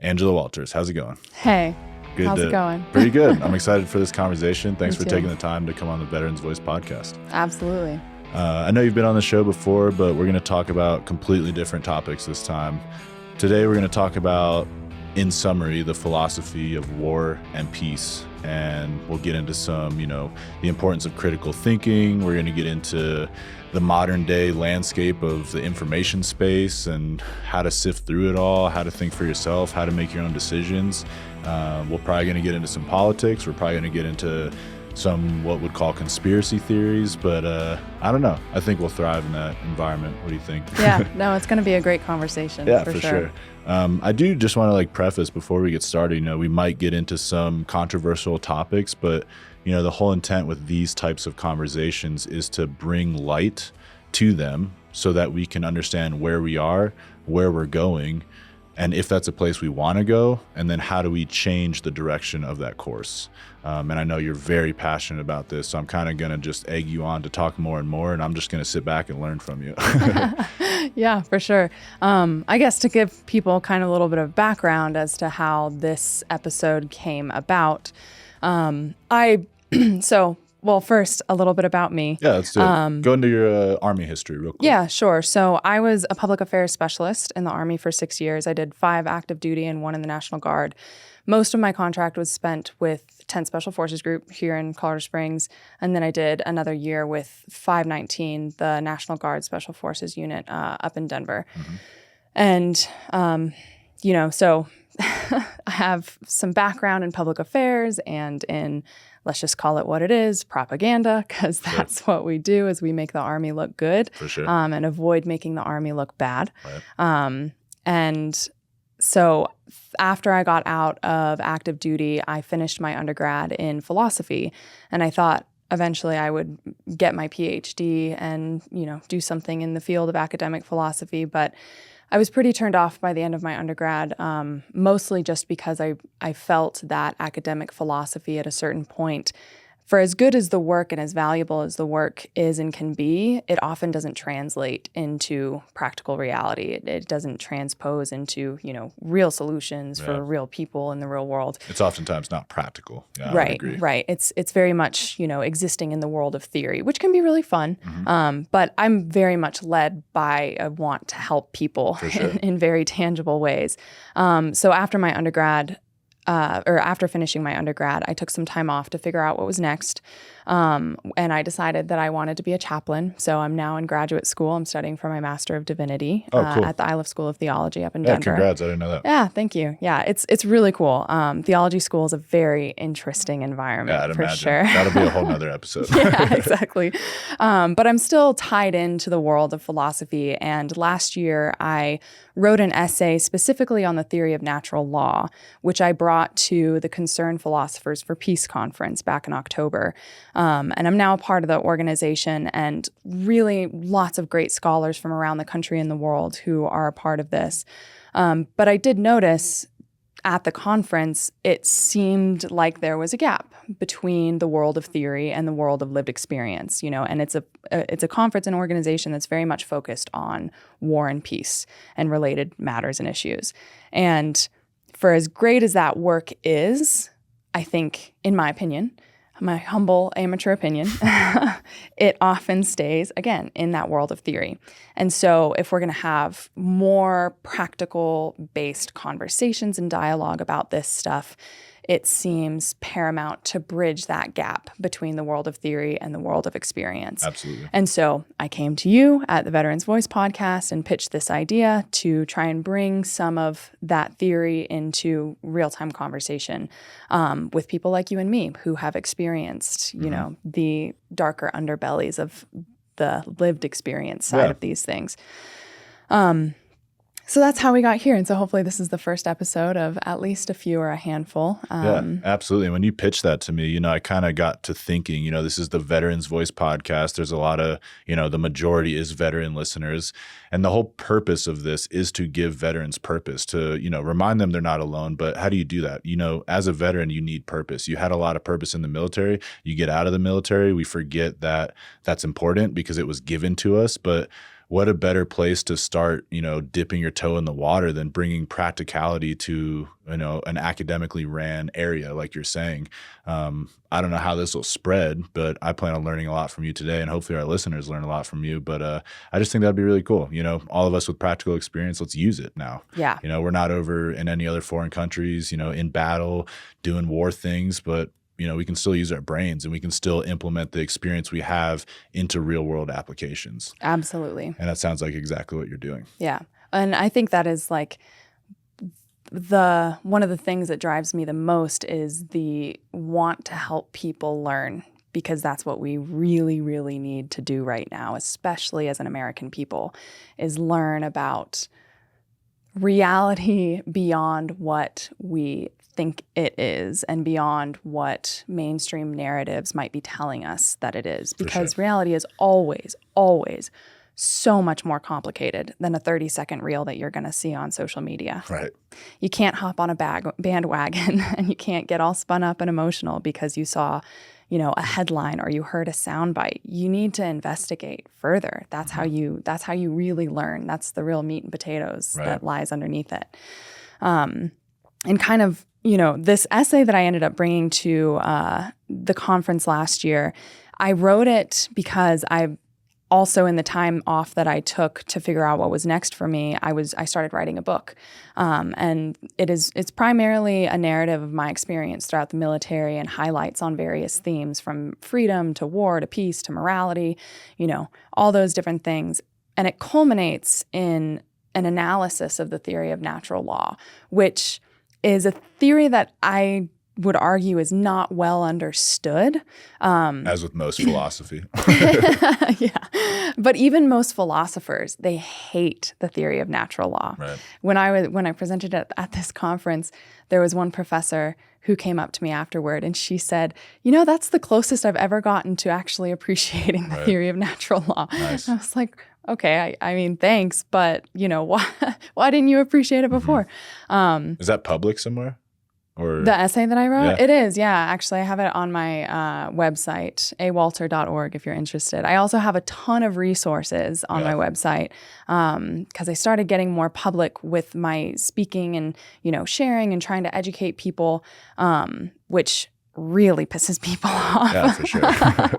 Angela Walters. How's it going? Hey, how's it going? Pretty good. I'm excited for this conversation. Thanks Me for too. taking the time to come on the Veterans Voice podcast. Absolutely. I know you've been on the show before, but we're going to talk about completely different topics this time. Today, we're going to talk about, in summary, the philosophy of war and peace. And we'll get into some, the importance of critical thinking. We're going to get into the modern day landscape of the information space and how to sift through it all, how to think for yourself, how to make your own decisions. We're probably going to get into some politics. We're probably going to get into some what would call conspiracy theories, but I don't know. I think we'll thrive in that environment. What do you think? Yeah, no, it's going to be a great conversation. Yeah, for sure. I do just want to preface before we get started, we might get into some controversial topics, but the whole intent with these types of conversations is to bring light to them so that we can understand where we are, where we're going, and if that's a place we want to go, and then how do we change the direction of that course. And I know you're very passionate about this, so I'm kind of going to just egg you on to talk more and more, and I'm just going to sit back and learn from you. Yeah, for sure. I guess to give people kind of a little bit of background as to how this episode came about, first, a little bit about me. Yeah, let's do it. Go into your Army history real quick. Yeah, sure. So I was a public affairs specialist in the Army for 6 years. I did 5 active duty and 1 in the National Guard. Most of my contract was spent with 10th Special Forces Group here in Colorado Springs. And then I did another year with 519, the National Guard Special Forces Unit up in Denver. Mm-hmm. And, so I have some background in public affairs and in, let's just call it what it is, propaganda, because that's what we do is we make the Army look good. For sure. And avoid making the Army look bad. Right. And so after I got out of active duty, I finished my undergrad in philosophy, and I thought eventually I would get my PhD and, do something in the field of academic philosophy. But I was pretty turned off by the end of my undergrad, mostly just because I felt that academic philosophy at a certain point, for as good as the work and as valuable as the work is and can be, it often doesn't translate into practical reality. It doesn't transpose into, real solutions for real people in the real world. It's oftentimes not practical. Yeah, right, I would agree. Right. It's very much, existing in the world of theory, which can be really fun. Mm-hmm. But I'm very much led by a want to help people For sure. in very tangible ways. So after my undergrad, after finishing my undergrad, I took some time off to figure out what was next. And I decided that I wanted to be a chaplain. So I'm now in graduate school. I'm studying for my Master of Divinity Cool. at the Iliff School of Theology up in Denver. Congrats. I didn't know that. Yeah, thank you. Yeah, it's really cool. Theology school is a very interesting environment, I'd for imagine. sure. That'll be a whole nother episode. Yeah, exactly. But I'm still tied into the world of philosophy. And last year, I wrote an essay specifically on the theory of natural law, which I brought to the Concerned Philosophers for Peace conference back in October. And I'm now a part of the organization, and really lots of great scholars from around the country and the world who are a part of this. But I did notice at the conference, it seemed like there was a gap between the world of theory and the world of lived experience, and it's a conference and organization that's very much focused on war and peace and related matters and issues. And for as great as that work is, I think, in my opinion, my humble amateur opinion, it often stays, again, in that world of theory. And so if we're going to have more practical-based conversations and dialogue about this stuff, it seems paramount to bridge that gap between the world of theory and the world of experience. Absolutely. And so I came to you at the Veterans Voice podcast and pitched this idea to try and bring some of that theory into real-time conversation with people like you and me who have experienced, the darker underbellies of the lived experience side of these things. So that's how we got here. And so hopefully this is the first episode of at least a few or a handful. Yeah, absolutely. When you pitched that to me, I kind of got to thinking, this is the Veterans Voice podcast. There's a lot of, the majority is veteran listeners. And the whole purpose of this is to give veterans purpose, to, remind them they're not alone. But how do you do that? As a veteran, you need purpose. You had a lot of purpose in the military. You get out of the military, we forget that that's important because it was given to us. But what a better place to start, dipping your toe in the water than bringing practicality to, an academically ran area, like you're saying. I don't know how this will spread, but I plan on learning a lot from you today, and hopefully our listeners learn a lot from you. But I just think that'd be really cool. All of us with practical experience, let's use it now. Yeah. We're not over in any other foreign countries, in battle, doing war things, but we can still use our brains, and we can still implement the experience we have into real world applications. Absolutely. And that sounds like exactly what you're doing. Yeah. And I think that is like one of the things that drives me the most is the want to help people learn, because that's what we really, really need to do right now, especially as an American people, is learn about reality beyond what we think it is and beyond what mainstream narratives might be telling us that it is. Because reality is always, always so much more complicated than a 30-second reel that you're going to see on social media. Right. You can't hop on a bandwagon and you can't get all spun up and emotional because you saw, a headline or you heard a soundbite. You need to investigate further. That's how you really learn. That's the real meat and potatoes that lies underneath it. And kind of, this essay that I ended up bringing to the conference last year, I wrote it because I also, in the time off that I took to figure out what was next for me, I started writing a book. And it's primarily a narrative of my experience throughout the military and highlights on various themes, from freedom to war to peace to morality, all those different things. And it culminates in an analysis of the theory of natural law, which is a theory that I would argue is not well understood. As with most philosophy. Yeah. But even most philosophers, they hate the theory of natural law. Right. When I presented it at this conference, there was one professor who came up to me afterward, and she said, that's the closest I've ever gotten to actually appreciating the theory of natural law. Nice. I was like, okay, I mean, thanks, but why didn't you appreciate it before? Is that public somewhere? Or the essay that I wrote? Yeah. It is, yeah. Actually, I have it on my website, awalter.org, if you're interested. I also have a ton of resources on my website because I started getting more public with my speaking and, sharing and trying to educate people, which really pisses people off. Yeah, for sure.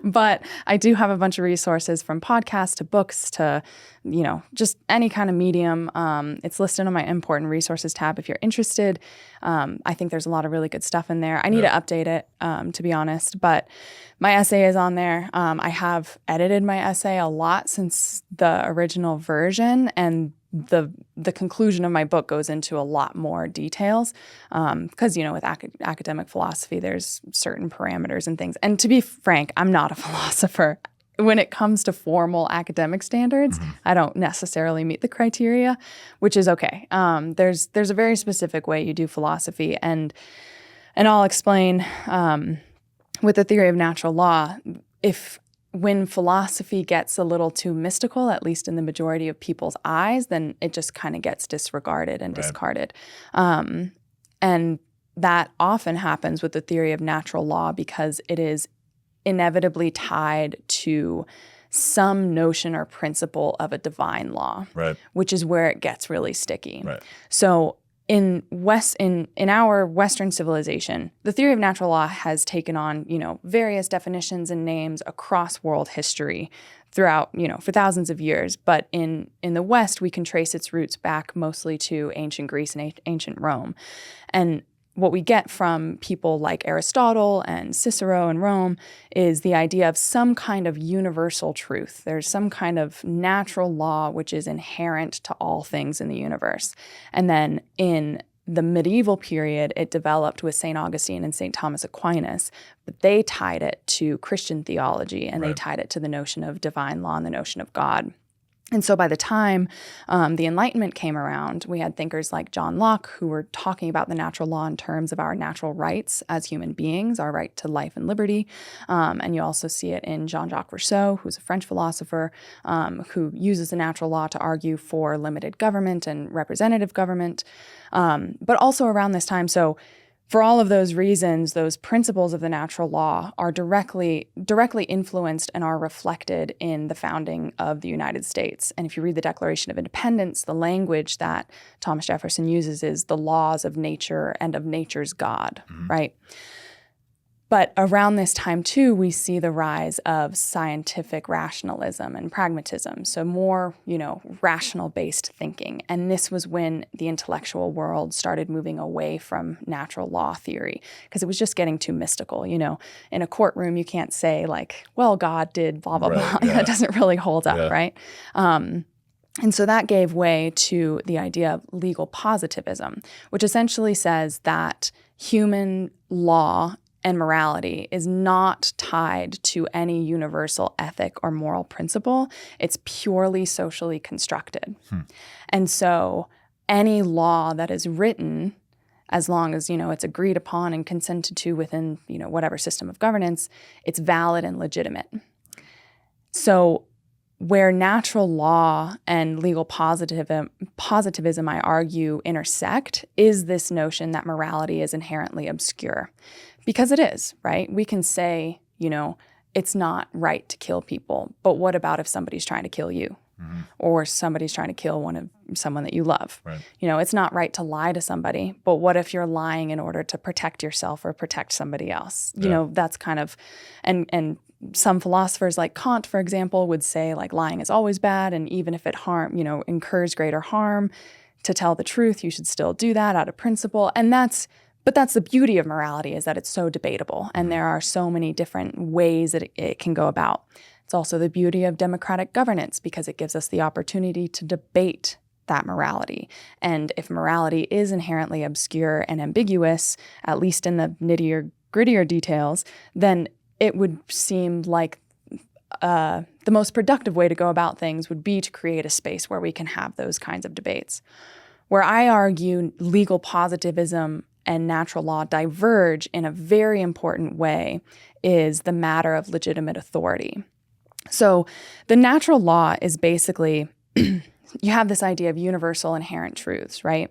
But I do have a bunch of resources, from podcasts to books to, just any kind of medium. It's listed on my important resources tab if you're interested. I think there's a lot of really good stuff in there. I need to update it, to be honest, but my essay is on there. I have edited my essay a lot since the original version, and the conclusion of my book goes into a lot more details because, with academic philosophy, there's certain parameters and things. And to be frank, I'm not a philosopher. When it comes to formal academic standards, I don't necessarily meet the criteria, which is okay. There's a very specific way you do philosophy, and I'll explain with the theory of natural law, when philosophy gets a little too mystical, at least in the majority of people's eyes, then it just kind of gets disregarded and discarded. And that often happens with the theory of natural law because it is inevitably tied to some notion or principle of a divine law, which is where it gets really sticky. Right. So in our Western civilization, the theory of natural law has taken on, various definitions and names across world history throughout, for thousands of years. But in the West, we can trace its roots back mostly to ancient Greece and ancient Rome. And what we get from people like Aristotle and Cicero in Rome is the idea of some kind of universal truth. There's some kind of natural law which is inherent to all things in the universe. And then in the medieval period, it developed with St. Augustine and St. Thomas Aquinas, but they tied it to Christian theology, and they tied it to the notion of divine law and the notion of God. And so by the time the Enlightenment came around, we had thinkers like John Locke who were talking about the natural law in terms of our natural rights as human beings, our right to life and liberty. And you also see it in Jean-Jacques Rousseau, who's a French philosopher, who uses the natural law to argue for limited government and representative government. But also around this time, so for all of those reasons, those principles of the natural law are directly influenced and are reflected in the founding of the United States. And if you read the Declaration of Independence, the language that Thomas Jefferson uses is the laws of nature and of nature's God, right? But around this time, too, we see the rise of scientific rationalism and pragmatism, so more, rational-based thinking. And this was when the intellectual world started moving away from natural law theory, because it was just getting too mystical. In a courtroom, you can't say, like, well, God did blah, blah, blah. Yeah. That doesn't really hold up, right? And so that gave way to the idea of legal positivism, which essentially says that human law and morality is not tied to any universal ethic or moral principle. It's purely socially constructed. And so any law that is written, as long as, it's agreed upon and consented to within, whatever system of governance, it's valid and legitimate. So where natural law and legal positivism, I argue, intersect is this notion that morality is inherently obscure. Because it is, right? We can say, it's not right to kill people, but what about if somebody's trying to kill you? Or somebody's trying to kill someone that you love? Right. It's not right to lie to somebody, but what if you're lying in order to protect yourself or protect somebody else? That's kind of, and some philosophers like Kant, for example, would say like lying is always bad, and even if it incurs greater harm, to tell the truth, you should still do that out of principle. But that's the beauty of morality, is that it's so debatable, and there are so many different ways that it can go about. It's also the beauty of democratic governance, because it gives us the opportunity to debate that morality. And if morality is inherently obscure and ambiguous, at least in the grittier details, then it would seem like the most productive way to go about things would be to create a space where we can have those kinds of debates. Where I argue legal positivism and natural law diverge in a very important way is the matter of legitimate authority. So the natural law is basically, you have this idea of universal inherent truths, right?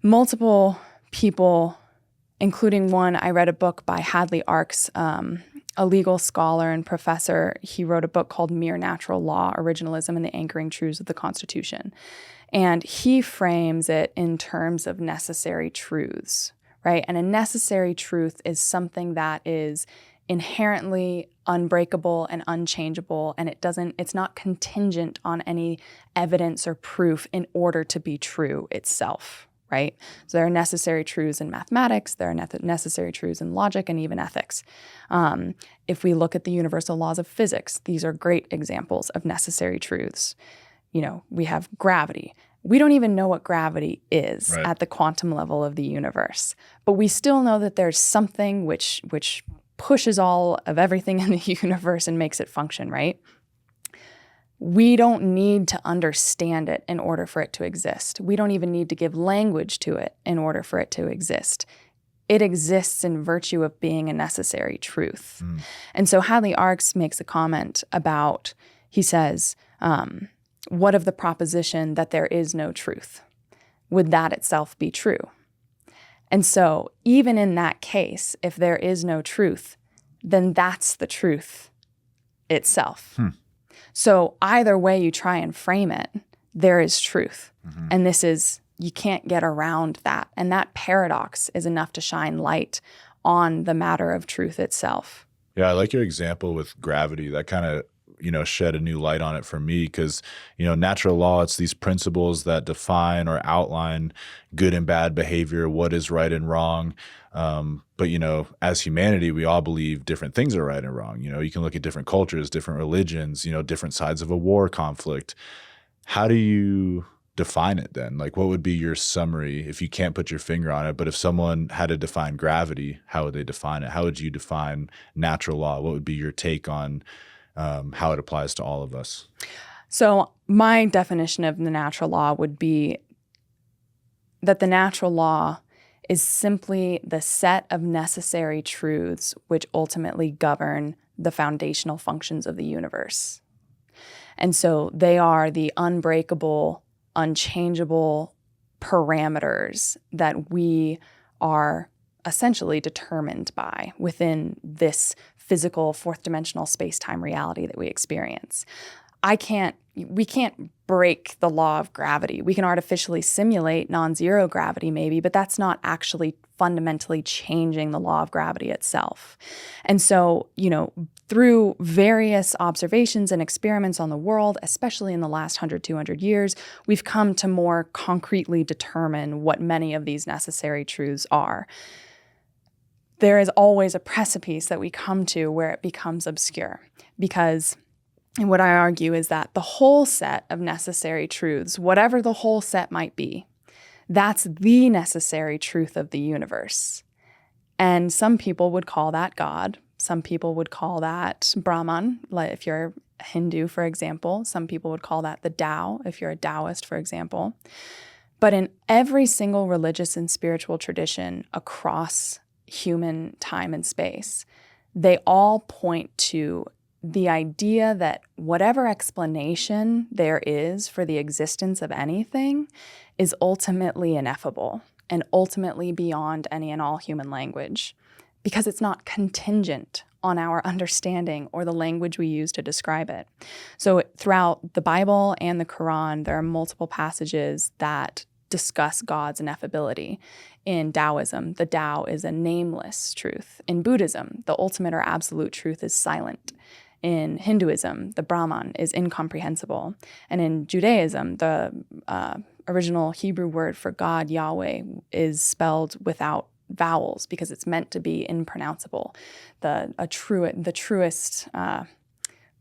Multiple people, including one, I read a book by Hadley Arkes, a legal scholar and professor. He wrote a book called Mere Natural Law, Originalism and the Anchoring Truths of the Constitution. And he frames it in terms of necessary truths, right? And a necessary truth is something that is inherently unbreakable and unchangeable, and it's not contingent on any evidence or proof in order to be true itself, right? So there are necessary truths in mathematics, there are necessary truths in logic, and even ethics. If we look at the universal laws of physics, these are great examples of necessary truths. We have gravity. We don't even know what gravity is at the quantum level of the universe, but we still know that there's something which pushes all of everything in the universe and makes it function, right? We don't need to understand it in order for it to exist. We don't even need to give language to it in order for it to exist. It exists in virtue of being a necessary truth. And so Hadley Arkes makes a comment about, he says, what of the proposition that there is no truth? Would that itself be true? And so even in that case, if there is no truth, then that's the truth itself. So either way you try and frame it, there is truth. And you can't get around that. And that paradox is enough to shine light on the matter of truth itself. Yeah, I like your example with gravity. That kind of shed a new light on it for me, because, natural law, it's these principles that define or outline good and bad behavior, what is right and wrong. But, as humanity, we all believe different things are right and wrong. You can look at different cultures, different religions, different sides of a war conflict. How do you define it then? Like, what would be your summary if you can't put your finger on it? But if someone had to define gravity, how would they define it? How would you define natural law? What would be your take on how it applies to all of us? So my definition of the natural law would be that the natural law is simply the set of necessary truths which ultimately govern the foundational functions of the universe. And so they are the unbreakable, unchangeable parameters that we are essentially determined by within this physical fourth dimensional space-time reality that we experience. We can't break the law of gravity. We can artificially simulate non-zero gravity maybe, but that's not actually fundamentally changing the law of gravity itself. And so, through various observations and experiments on the world, especially in the last 100, 200 years, we've come to more concretely determine what many of these necessary truths are. There is always a precipice that we come to where it becomes obscure, because and what I argue is that the whole set of necessary truths, whatever the whole set might be, that's the necessary truth of the universe. And some people would call that God. Some people would call that Brahman, like if you're a Hindu, for example. Some people would call that the Tao, if you're a Taoist, for example. But in every single religious and spiritual tradition across human time and space, they all point to the idea that whatever explanation there is for the existence of anything is ultimately ineffable and ultimately beyond any and all human language, because it's not contingent on our understanding or the language we use to describe it. So throughout the Bible and the Quran, there are multiple passages that discuss God's ineffability. In Taoism, the Tao is a nameless truth. In Buddhism, the ultimate or absolute truth is silent. In Hinduism, the Brahman is incomprehensible. And in Judaism, the original Hebrew word for God, Yahweh, is spelled without vowels because it's meant to be impronounceable. The truest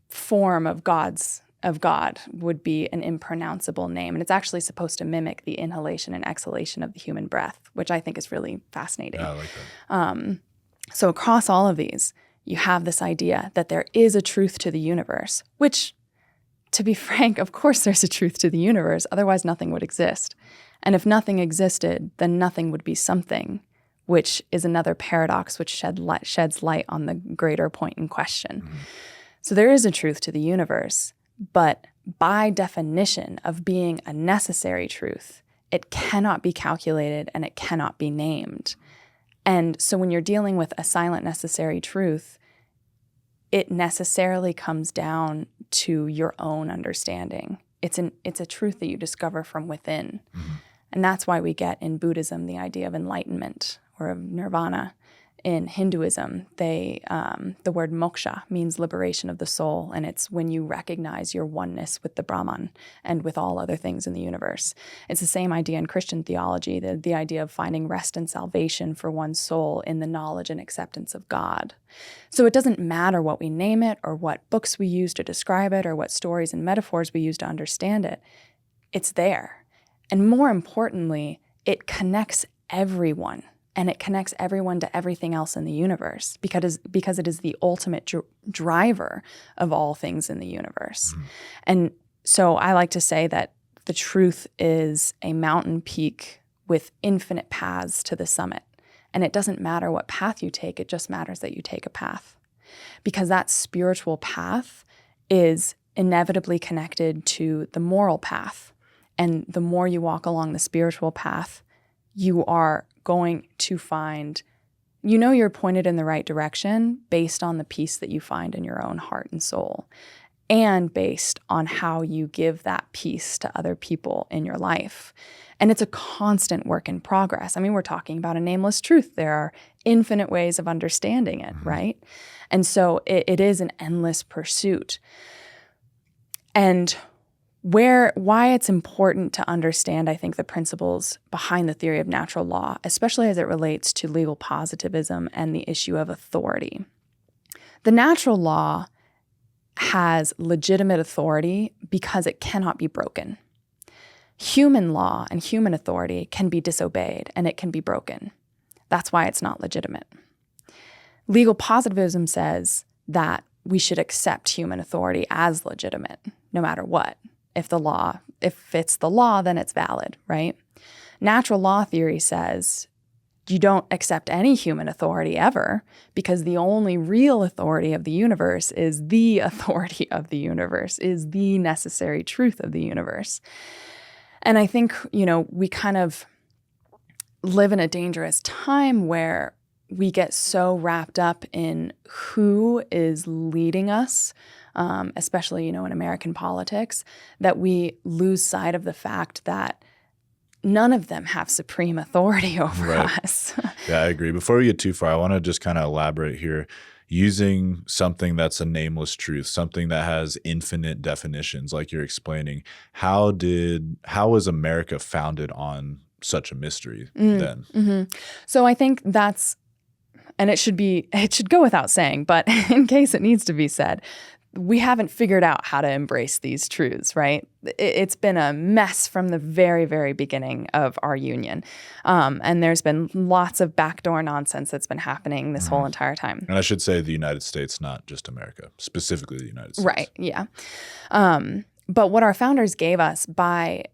form of God would be an impronounceable name. And it's actually supposed to mimic the inhalation and exhalation of the human breath, which I think is really fascinating. Yeah, I like that. So across all of these, you have this idea that there is a truth to the universe, which, to be frank, of course there's a truth to the universe. Otherwise, nothing would exist. And if nothing existed, then nothing would be something, which is another paradox which sheds light on the greater point in question. Mm-hmm. So there is a truth to the universe, but by definition of being a necessary truth, it cannot be calculated and it cannot be named. And so when you're dealing with a silent necessary truth, it necessarily comes down to your own understanding. It's a truth that you discover from within. Mm-hmm. And that's why we get in Buddhism the idea of enlightenment or of nirvana. In Hinduism, the word moksha means liberation of the soul, and it's when you recognize your oneness with the Brahman and with all other things in the universe. It's the same idea in Christian theology, the idea of finding rest and salvation for one's soul in the knowledge and acceptance of God. So it doesn't matter what we name it or what books we use to describe it or what stories and metaphors we use to understand it. It's there. And more importantly, it connects everyone. And it connects everyone to everything else in the universe because it is the ultimate driver of all things in the universe. Mm-hmm. And so I like to say that the truth is a mountain peak with infinite paths to the summit. And it doesn't matter what path you take, it just matters that you take a path. Because that spiritual path is inevitably connected to the moral path. And the more you walk along the spiritual path, you are going to find, you're pointed in the right direction based on the peace that you find in your own heart and soul, and based on how you give that peace to other people in your life. And it's a constant work in progress. I mean, we're talking about a nameless truth. There are infinite ways of understanding it, mm-hmm. right? And so it is an endless pursuit. And why it's important to understand, I think, the principles behind the theory of natural law, especially as it relates to legal positivism and the issue of authority. The natural law has legitimate authority because it cannot be broken. Human law and human authority can be disobeyed and it can be broken. That's why it's not legitimate. Legal positivism says that we should accept human authority as legitimate, no matter what. If it's the law, then it's valid, right? Natural law theory says you don't accept any human authority ever because the only real authority of the universe is the authority of the universe, is the necessary truth of the universe. And I think, we kind of live in a dangerous time where we get so wrapped up in who is leading us, especially, in American politics, that we lose sight of the fact that none of them have supreme authority over us. Yeah, I agree. Before we get too far, I want to just kind of elaborate here. Using something that's a nameless truth, something that has infinite definitions, like you're explaining, how was America founded on such a mystery then? Mm-hmm. So I think that's, and it should go without saying, but in case it needs to be said, we haven't figured out how to embrace these truths, right? It's been a mess from the very, very beginning of our union. And there's been lots of backdoor nonsense that's been happening this whole entire time. And I should say the United States, not just America, specifically the United States. Right, yeah. But what our founders gave us by,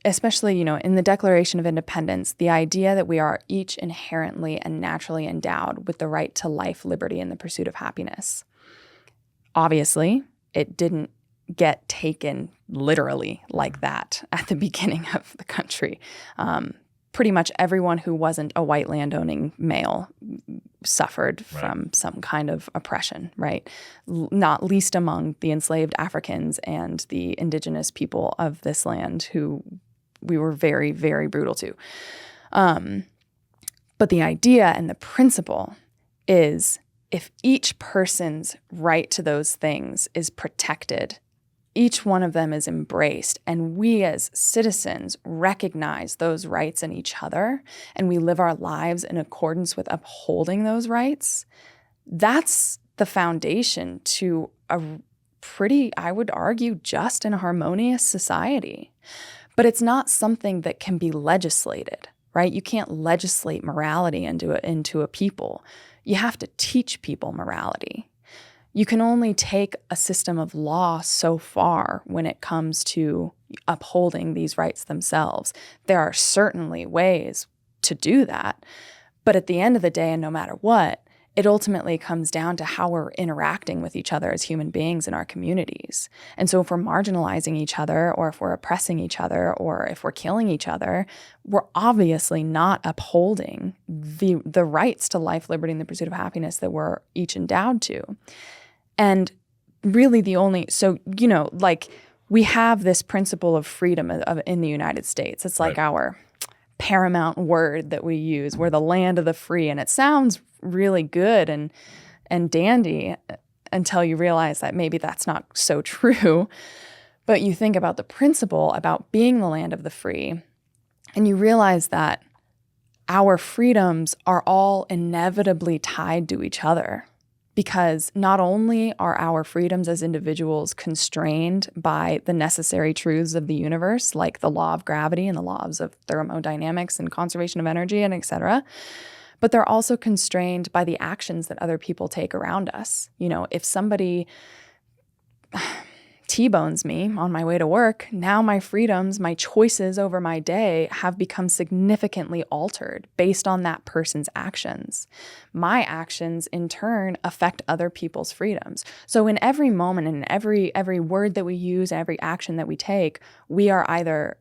especially, in the Declaration of Independence, the idea that we are each inherently and naturally endowed with the right to life, liberty, and the pursuit of happiness. Obviously, it didn't get taken literally like that at the beginning of the country. Pretty much everyone who wasn't a white landowning male suffered from some kind of oppression, right? Not least among the enslaved Africans and the indigenous people of this land who we were very, very brutal to. But the idea and the principle is, if each person's right to those things is protected, each one of them is embraced, and we as citizens recognize those rights in each other, and we live our lives in accordance with upholding those rights, that's the foundation to a pretty, I would argue, just and harmonious society. But it's not something that can be legislated, right? You can't legislate morality into a people. You have to teach people morality. You can only take a system of law so far when it comes to upholding these rights themselves. There are certainly ways to do that, but at the end of the day, and no matter what, it ultimately comes down to how we're interacting with each other as human beings in our communities. And so if we're marginalizing each other, or if we're oppressing each other, or if we're killing each other, we're obviously not upholding the rights to life, liberty, and the pursuit of happiness that we're each endowed to. And really we have this principle of freedom in the United States. It's like our paramount word that we use. We're the land of the free. And it sounds really good and dandy until you realize that maybe that's not so true. But you think about the principle about being the land of the free, and you realize that our freedoms are all inevitably tied to each other. Because not only are our freedoms as individuals constrained by the necessary truths of the universe, like the law of gravity and the laws of thermodynamics and conservation of energy and et cetera, but they're also constrained by the actions that other people take around us. If somebody T-bones me on my way to work, now my freedoms, my choices over my day have become significantly altered based on that person's actions. My actions, in turn, affect other people's freedoms. So in every moment and every word that we use, every action that we take, we are either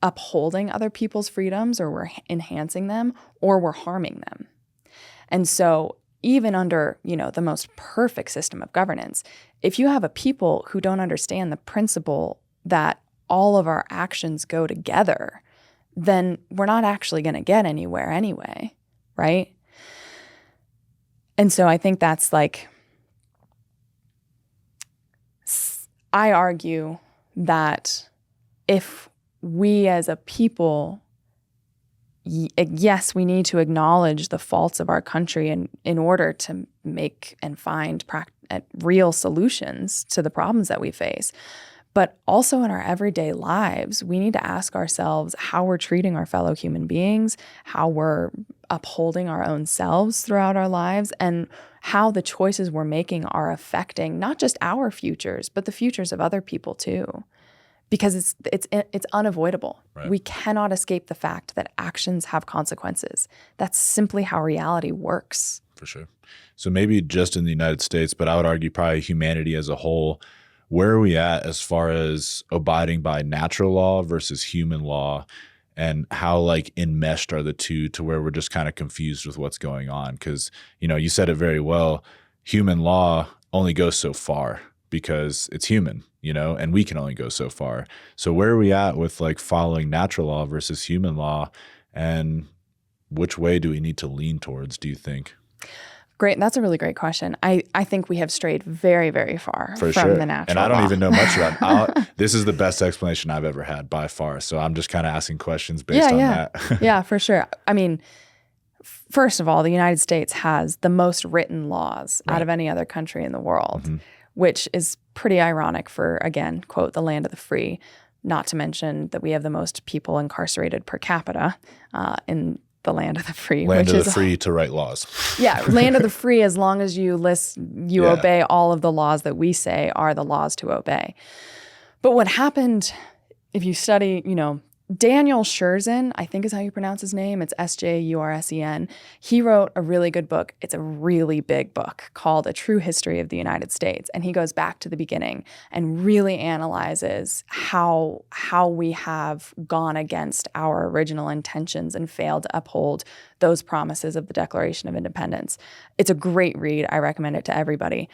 upholding other people's freedoms, or we're enhancing them, or we're harming them. And so even under, the most perfect system of governance, if you have a people who don't understand the principle that all of our actions go together, then we're not actually going to get anywhere anyway, right? And so I think that's I argue that if we as a people, yes, we need to acknowledge the faults of our country in order to make and find real solutions to the problems that we face. But also in our everyday lives, we need to ask ourselves how we're treating our fellow human beings, how we're upholding our own selves throughout our lives, and how the choices we're making are affecting not just our futures, but the futures of other people too. Because it's unavoidable. Right. We cannot escape the fact that actions have consequences. That's simply how reality works. For sure. So maybe just in the United States, but I would argue probably humanity as a whole, where are we at as far as abiding by natural law versus human law? and how like enmeshed are the two to where we're just kind of confused with what's going on. Because, you said it very well. Human law only goes so far because it's human, and we can only go so far. So where are we at with like following natural law versus human law, and which way do we need to lean towards, do you think? Great. That's a really great question. I think we have strayed very, very far from the natural And I don't law. even know much about it. This is the best explanation I've ever had by far. So I'm just kind of asking questions based on that. Yeah, for sure. I mean, first of all, the United States has the most written laws out of any other country in the world, which is pretty ironic for, again, quote, the land of the free, not to mention that we have the most people incarcerated per capita in the land of the free. Land of the free to write laws. Yeah, land of the free, as long as you obey all of the laws that we say are the laws to obey. But what happened, if you study, Daniel Scherzen, I think is how you pronounce his name. It's Sjursen. He wrote a really good book. It's a really big book called A True History of the United States. And he goes back to the beginning and really analyzes how we have gone against our original intentions and failed to uphold those promises of the Declaration of Independence. It's a great read. I recommend it to everybody.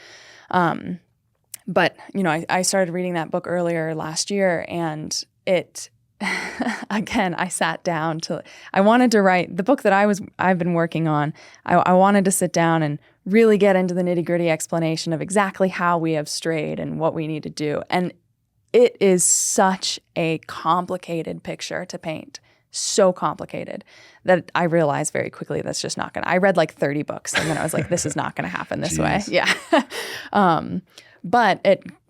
But, I started reading that book earlier last year, and it... Again, I sat down I wanted to write the book that I've been working on. I wanted to sit down and really get into the nitty-gritty explanation of exactly how we have strayed and what we need to do. And it is such a complicated picture to paint. So complicated that I realized very quickly that's just not going to. I read like 30 books and then I was like, this is not going to happen this way. Yeah. But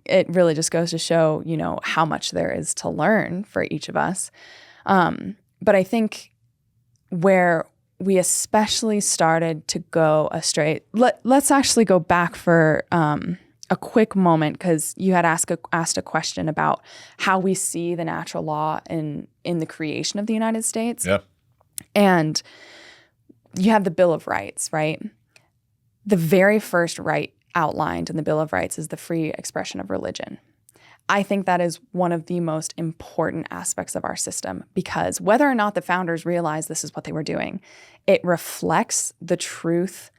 it really just goes to show, how much there is to learn for each of us. But I think where we especially started to go astray, let's actually go back for a quick moment, because you had asked a question about how we see the natural law in the creation of the United States. Yeah. And you have the Bill of Rights, right? The very first right outlined in the Bill of Rights is the free expression of religion. I think that is one of the most important aspects of our system, because whether or not the founders realized this is what they were doing, it reflects the truth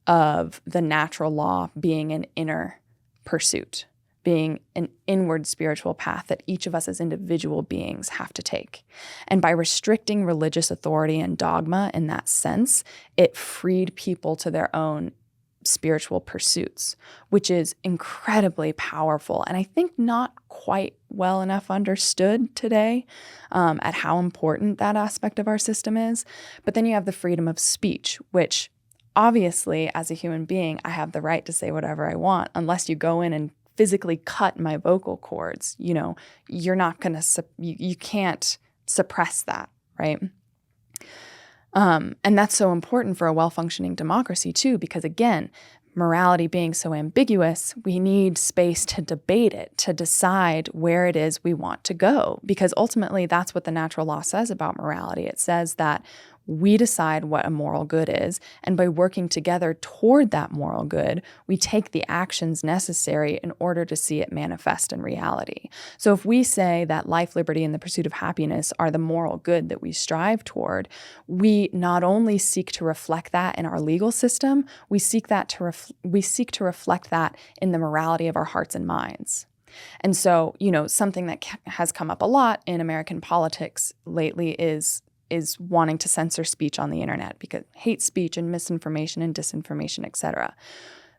of the natural law being an inner pursuit, being an inward spiritual path that each of us as individual beings have to take. And by restricting religious authority and dogma in that sense, it freed people to their own spiritual pursuits, which is incredibly powerful. And I think not quite well enough understood today at how important that aspect of our system is. But then you have the freedom of speech, which obviously as a human being, I have the right to say whatever I want, unless you go in and physically cut my vocal cords. You're not going to, you can't suppress that, right? And that's so important for a well-functioning democracy too, because again, morality being so ambiguous, we need space to debate it, to decide where it is we want to go, because ultimately that's what the natural law says about morality. It says that we decide what a moral good is, and by working together toward that moral good, we take the actions necessary in order to see it manifest in reality. So if we say that life, liberty, and the pursuit of happiness are the moral good that we strive toward, we not only seek to reflect that in our legal system, we seek to reflect that in the morality of our hearts and minds. And so, something that has come up a lot in American politics lately is wanting to censor speech on the internet, because hate speech and misinformation and disinformation, etc.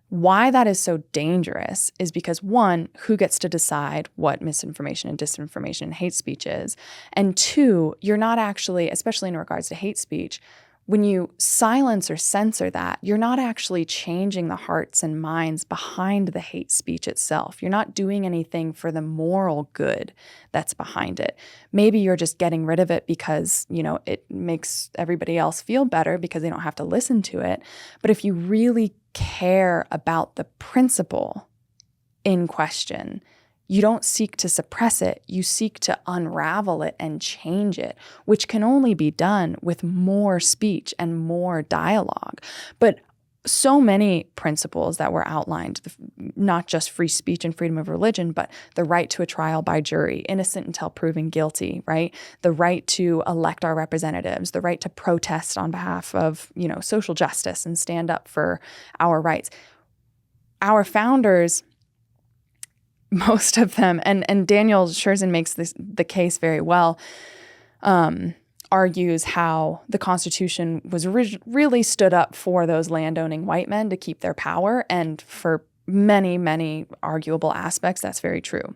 Why that is so dangerous is because, one, who gets to decide what misinformation and disinformation and hate speech is? And two, you're not actually, especially in regards to hate speech, when you silence or censor that, you're not actually changing the hearts and minds behind the hate speech itself. You're not doing anything for the moral good that's behind it. Maybe you're just getting rid of it because, it makes everybody else feel better because they don't have to listen to it. But if you really care about the principle in question, you don't seek to suppress it, you seek to unravel it and change it, which can only be done with more speech and more dialogue. But so many principles that were outlined, not just free speech and freedom of religion, but the right to a trial by jury, innocent until proven guilty, right? The right to elect our representatives, the right to protest on behalf of, social justice and stand up for our rights. Our founders, most of them, and Daniel Scherzen makes the case very well, argues how the Constitution was really stood up for those landowning white men to keep their power. And for many, many arguable aspects, that's very true.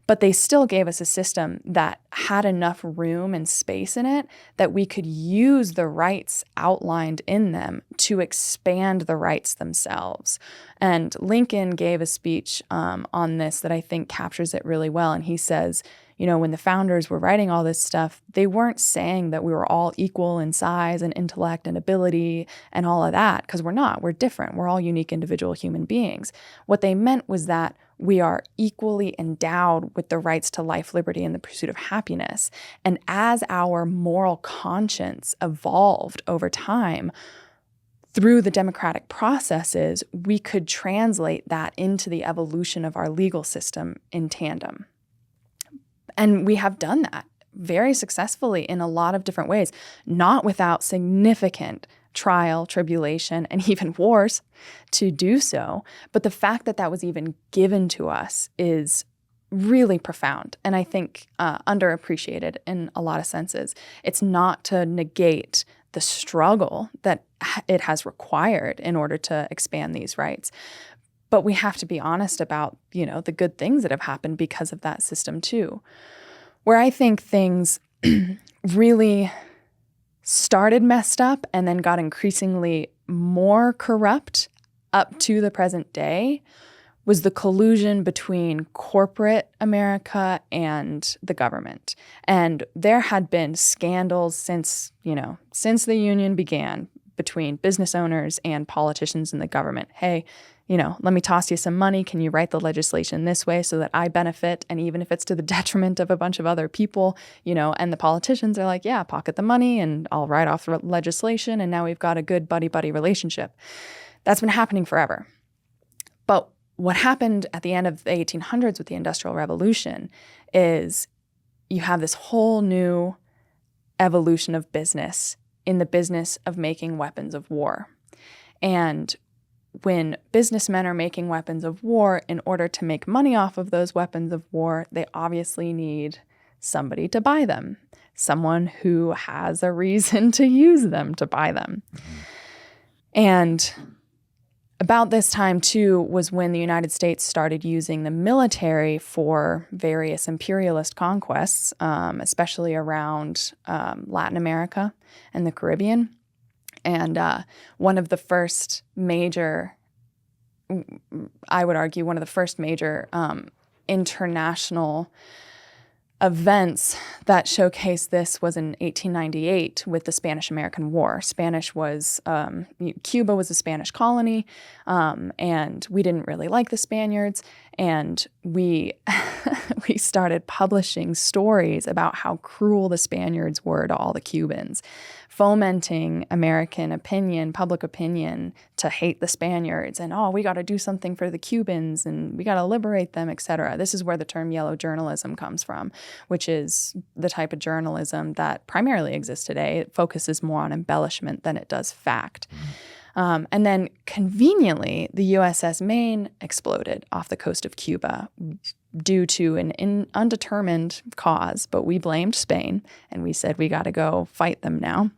But they still gave us a system that had enough room and space in it that we could use the rights outlined in them to expand the rights themselves. And Lincoln gave a speech on this that I think captures it really well. And he says, when the founders were writing all this stuff, they weren't saying that we were all equal in size and intellect and ability and all of that, because we're not. We're different. We're all unique individual human beings. What they meant was that we are equally endowed with the rights to life, liberty, and the pursuit of happiness. And as our moral conscience evolved over time, through the democratic processes, we could translate that into the evolution of our legal system in tandem. And we have done that very successfully in a lot of different ways, not without significant trial, tribulation, and even wars to do so. But the fact that that was even given to us is really profound, and I think underappreciated in a lot of senses. It's not to negate the struggle that it has required in order to expand these rights. But we have to be honest about, the good things that have happened because of that system too. Where I think things really started messed up and then got increasingly more corrupt up to the present day was the collusion between corporate America and the government. And there had been scandals since the union began between business owners and politicians in the government. Hey, let me toss you some money. Can you write the legislation this way so that I benefit? And even if it's to the detriment of a bunch of other people, and the politicians are like, yeah, pocket the money and I'll write off the legislation. And now we've got a good buddy-buddy relationship. That's been happening forever. But what happened at the end of the 1800s with the Industrial Revolution is you have this whole new evolution of business in the business of making weapons of war. And when businessmen are making weapons of war, in order to make money off of those weapons of war, they obviously need somebody to buy them, someone who has a reason to use them to buy them. And about this time, too, was when the United States started using the military for various imperialist conquests, especially around Latin America and the Caribbean. And one of the first major, I would argue, one of the first major international events that showcased this was in 1898 with the Spanish-American War. Cuba was a Spanish colony, and we didn't really like the Spaniards, and we started publishing stories about how cruel the Spaniards were to all the Cubans, fomenting American opinion, public opinion, to hate the Spaniards, and we got to do something for the Cubans, and we got to liberate them, etc. This is where the term yellow journalism comes from, which is the type of journalism that primarily exists today. It focuses more on embellishment than it does fact. And then conveniently, the USS Maine exploded off the coast of Cuba due to an undetermined cause, but we blamed Spain, and we said we got to go fight them now.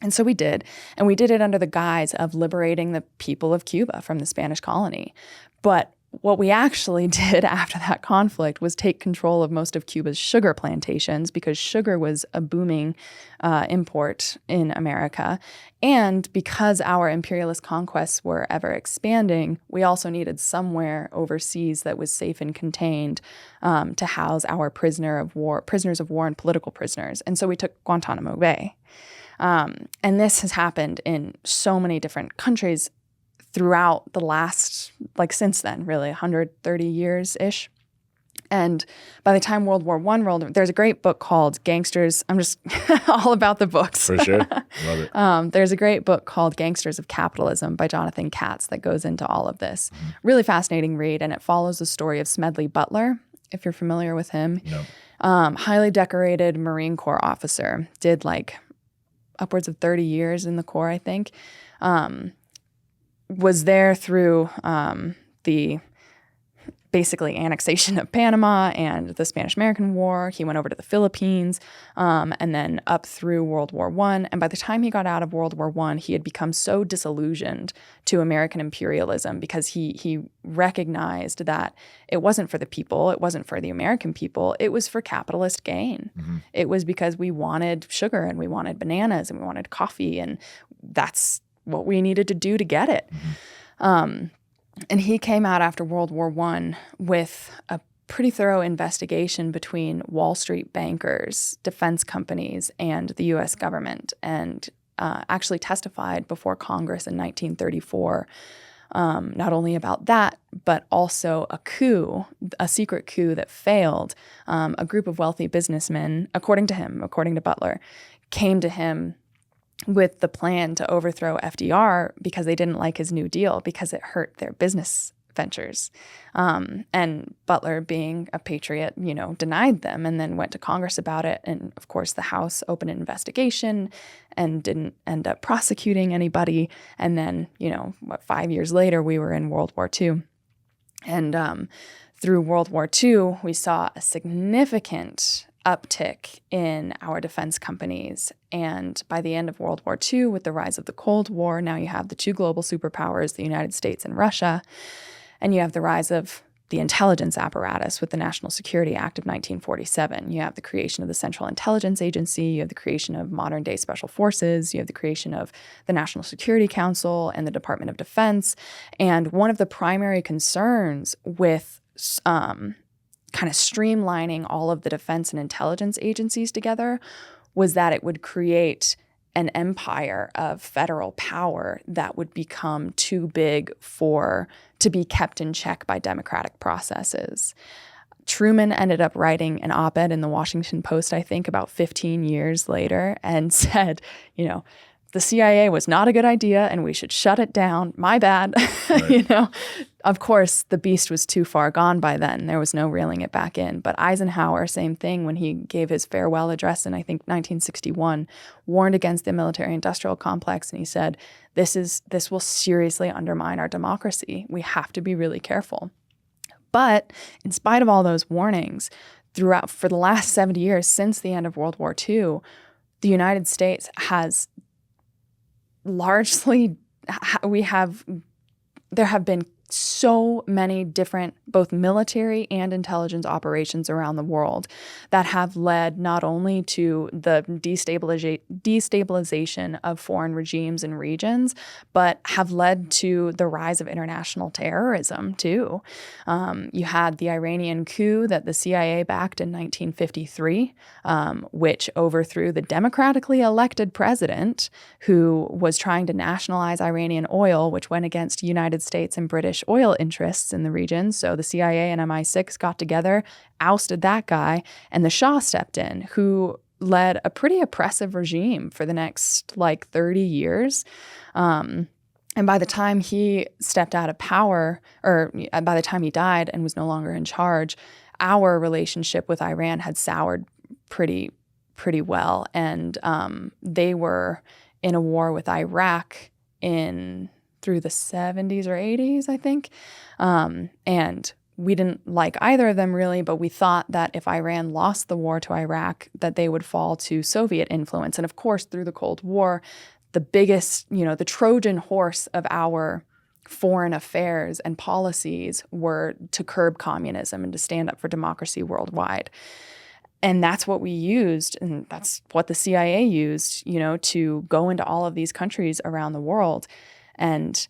And so we did, and we did it under the guise of liberating the people of Cuba from the Spanish colony. But what we actually did after that conflict was take control of most of Cuba's sugar plantations, because sugar was a booming import in America. And because our imperialist conquests were ever expanding, we also needed somewhere overseas that was safe and contained to house our prisoners of war and political prisoners. And so we took Guantanamo Bay. And this has happened in so many different countries throughout the last, since then, really, 130 years-ish. And by the time World War I rolled, there's a great book called Gangsters. I'm just all about the books. For sure. Love it. There's a great book called Gangsters of Capitalism by Jonathon Katz that goes into all of this. Really fascinating read, and it follows the story of Smedley Butler, if you're familiar with him. No. Highly decorated Marine Corps officer, did like upwards of 30 years in the Corps, I think. Was there through the basically annexation of Panama and the Spanish-American War. He went over to the Philippines and then up through World War I. And by the time he got out of World War I, he had become so disillusioned to American imperialism because he recognized that it wasn't for the people, it wasn't for the American people, it was for capitalist gain. It was because we wanted sugar and we wanted bananas and we wanted coffee, and that's what we needed to do to get it. And he came out after World War I with a pretty thorough investigation between Wall Street bankers, defense companies, and the U.S. government, and actually testified before Congress in 1934, not only about that, but also a coup, a secret coup that failed. A group of wealthy businessmen, according to him, according to Butler, came to him with the plan to overthrow FDR because they didn't like his New Deal because it hurt their business ventures. And Butler, being a patriot, denied them and then went to Congress about it. And of course, the House opened an investigation and didn't end up prosecuting anybody. And then, 5 years later, we were in World War II. And through World War II, we saw a significant uptick in our defense companies. And by the end of World War II, with the rise of the Cold War, now you have the two global superpowers, the United States and Russia, and you have the rise of the intelligence apparatus with the National Security Act of 1947. You have the creation of the Central Intelligence Agency, you have the creation of modern-day special forces, you have the creation of the National Security Council and the Department of Defense. And one of the primary concerns with kind of streamlining all of the defense and intelligence agencies together was that it would create an empire of federal power that would become too big to be kept in check by democratic processes. Truman ended up writing an op-ed in the Washington Post, I think, about 15 years later and said, the CIA was not a good idea and we should shut it down. My bad. Right. Of course, the beast was too far gone by then. There was no reeling it back in. But Eisenhower, same thing, when he gave his farewell address in, I think, 1961, warned against the military-industrial complex. And he said, this will seriously undermine our democracy. We have to be really careful. But in spite of all those warnings, for the last 70 years, since the end of World War II, the United States has largely, there have been so many different both military and intelligence operations around the world that have led not only to the destabilization of foreign regimes and regions, but have led to the rise of international terrorism too. You had the Iranian coup that the CIA backed in 1953, which overthrew the democratically elected president who was trying to nationalize Iranian oil, which went against United States and British oil interests in the region. So the CIA and MI6 got together, ousted that guy, and the Shah stepped in, who led a pretty oppressive regime for the next 30 years. And by the time he stepped out of power, or by the time he died and was no longer in charge, our relationship with Iran had soured pretty well. And they were in a war with Iraq through the 70s or 80s, I think. And we didn't like either of them really, but we thought that if Iran lost the war to Iraq, that they would fall to Soviet influence. And of course, through the Cold War, the biggest, the Trojan horse of our foreign affairs and policies were to curb communism and to stand up for democracy worldwide. And that's what we used, and that's what the CIA used, to go into all of these countries around the world and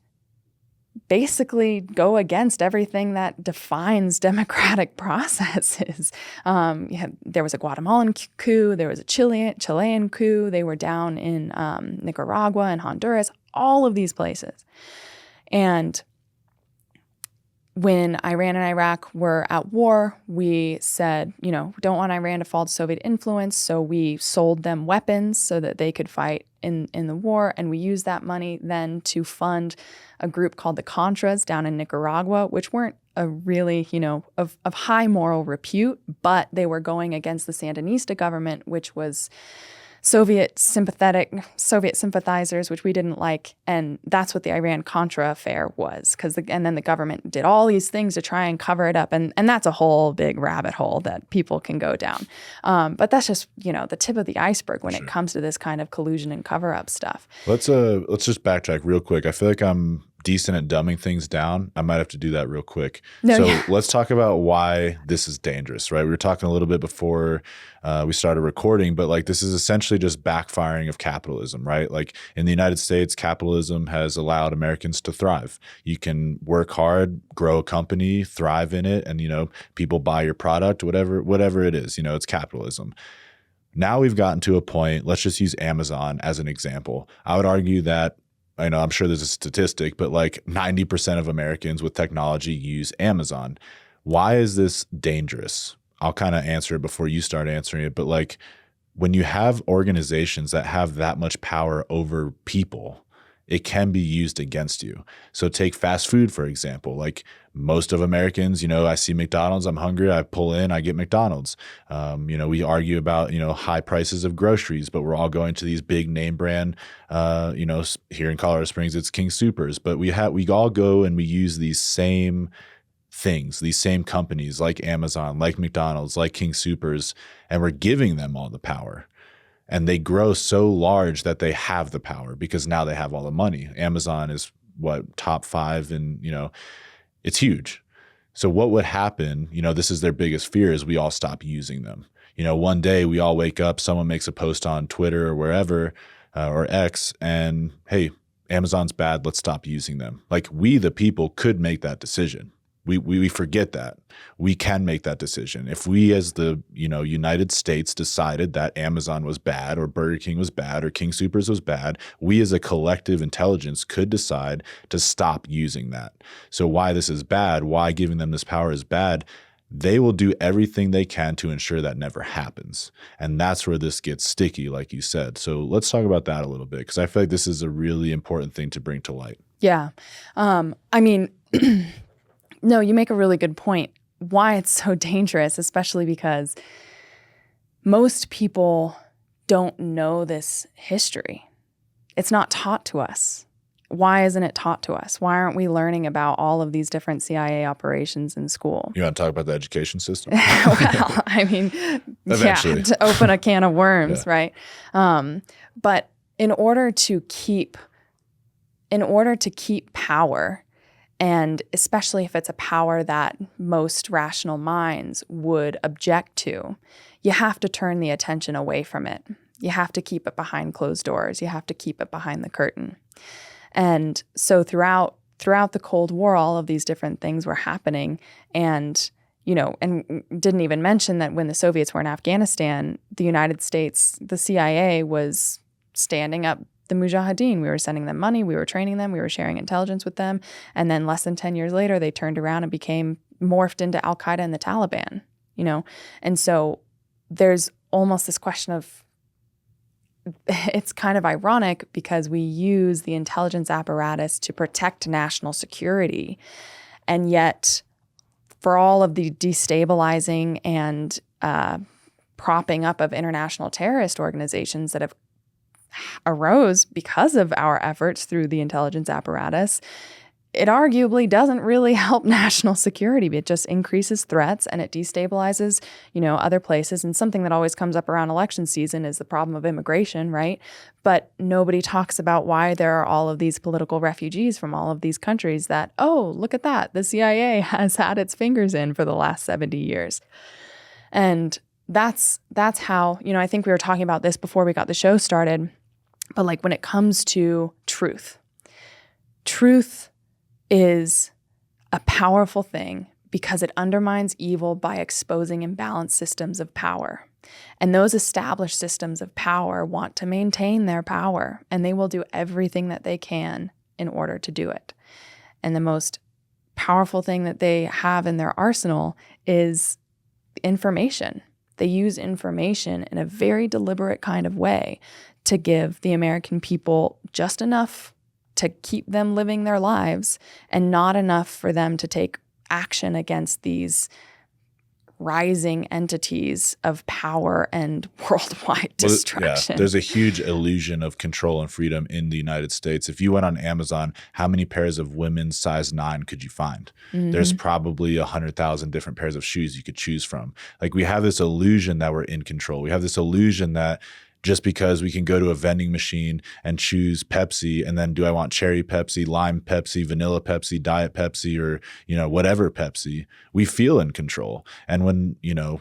basically go against everything that defines democratic processes. There was a Guatemalan coup, there was a Chilean coup, they were down in Nicaragua and Honduras, all of these places. And when Iran and Iraq were at war, we said, don't want Iran to fall to Soviet influence. So we sold them weapons so that they could fight in the war. And we used that money then to fund a group called the Contras down in Nicaragua, which weren't a really, of high moral repute, but they were going against the Sandinista government, which was Soviet sympathizers, which we didn't like. And that's what the Iran-Contra affair was. And then the government did all these things to try and cover it up. And that's a whole big rabbit hole that people can go down. But that's just, the tip of the iceberg when it comes to this kind of collusion and cover-up stuff. Let's just backtrack real quick. I feel like I'm decent at dumbing things down. I might have to do that real quick. Let's talk about why this is dangerous, right? We were talking a little bit before we started recording, but like this is essentially just backfiring of capitalism, right? Like in the United States, capitalism has allowed Americans to thrive. You can work hard, grow a company, thrive in it, and people buy your product, whatever it is, it's capitalism. Now we've gotten to a point, let's just use Amazon as an example. I would argue that I'm sure there's a statistic, but like 90% of Americans with technology use Amazon. Why is this dangerous? I'll kind of answer it before you start answering it. But like when you have organizations that have that much power over people, it can be used against you. So take fast food, for example. Like most of Americans, I see McDonald's, I'm hungry, I pull in, I get McDonald's. We argue about, high prices of groceries, but we're all going to these big name brand, here in Colorado Springs, it's King Soopers. But we all go and we use these same things, these same companies like Amazon, like McDonald's, like King Soopers, and we're giving them all the power. And they grow so large that they have the power because now they have all the money. Amazon is top 5 and, it's huge. So what would happen, this is their biggest fear is we all stop using them. One day we all wake up, someone makes a post on Twitter or wherever, or X, and hey, Amazon's bad, let's stop using them. Like we, the people, could make that decision. We forget that. We can make that decision. If we as the United States decided that Amazon was bad or Burger King was bad or King Soopers was bad, we as a collective intelligence could decide to stop using that. So why this is bad, why giving them this power is bad, they will do everything they can to ensure that never happens. And that's where this gets sticky, like you said. So let's talk about that a little bit because I feel like this is a really important thing to bring to light. Yeah. No, you make a really good point. Why it's so dangerous, especially because most people don't know this history. It's not taught to us. Why isn't it taught to us? Why aren't we learning about all of these different CIA operations in school? You want to talk about the education system? Well, Eventually. To open a can of worms, right? But in order to keep power, and especially if it's a power that most rational minds would object to, you have to turn the attention away from it. You have to keep it behind closed doors. You have to keep it behind the curtain. And so throughout the Cold War, all of these different things were happening. And, and didn't even mention that when the Soviets were in Afghanistan, the United States, the CIA was standing up the Mujahideen. We were sending them money, we were training them, we were sharing intelligence with them. And then less than 10 years later, they turned around and became morphed into Al-Qaeda and the Taliban, And so there's almost this question of, it's kind of ironic because we use the intelligence apparatus to protect national security. And yet for all of the destabilizing and propping up of international terrorist organizations that have arose because of our efforts through the intelligence apparatus, it arguably doesn't really help national security. It just increases threats and it destabilizes, other places. And something that always comes up around election season is the problem of immigration, right? But nobody talks about why there are all of these political refugees from all of these countries that, oh, look at that. The CIA has had its fingers in for the last 70 years. And that's how, I think we were talking about this before we got the show started. But like when it comes to truth is a powerful thing because it undermines evil by exposing imbalanced systems of power. And those established systems of power want to maintain their power, and they will do everything that they can in order to do it. And the most powerful thing that they have in their arsenal is information. They use information in a very deliberate kind of way to give the American people just enough to keep them living their lives and not enough for them to take action against these rising entities of power and worldwide destruction. Yeah, there's a huge illusion of control and freedom in the United States. If you went on Amazon, how many pairs of women's size 9 could you find? There's probably 100,000 different pairs of shoes you could choose from. Like, we have this illusion that we're in control. We have this illusion that just because we can go to a vending machine and choose Pepsi, and then do I want cherry Pepsi, lime Pepsi, vanilla Pepsi, diet Pepsi, or, whatever Pepsi, we feel in control. And when,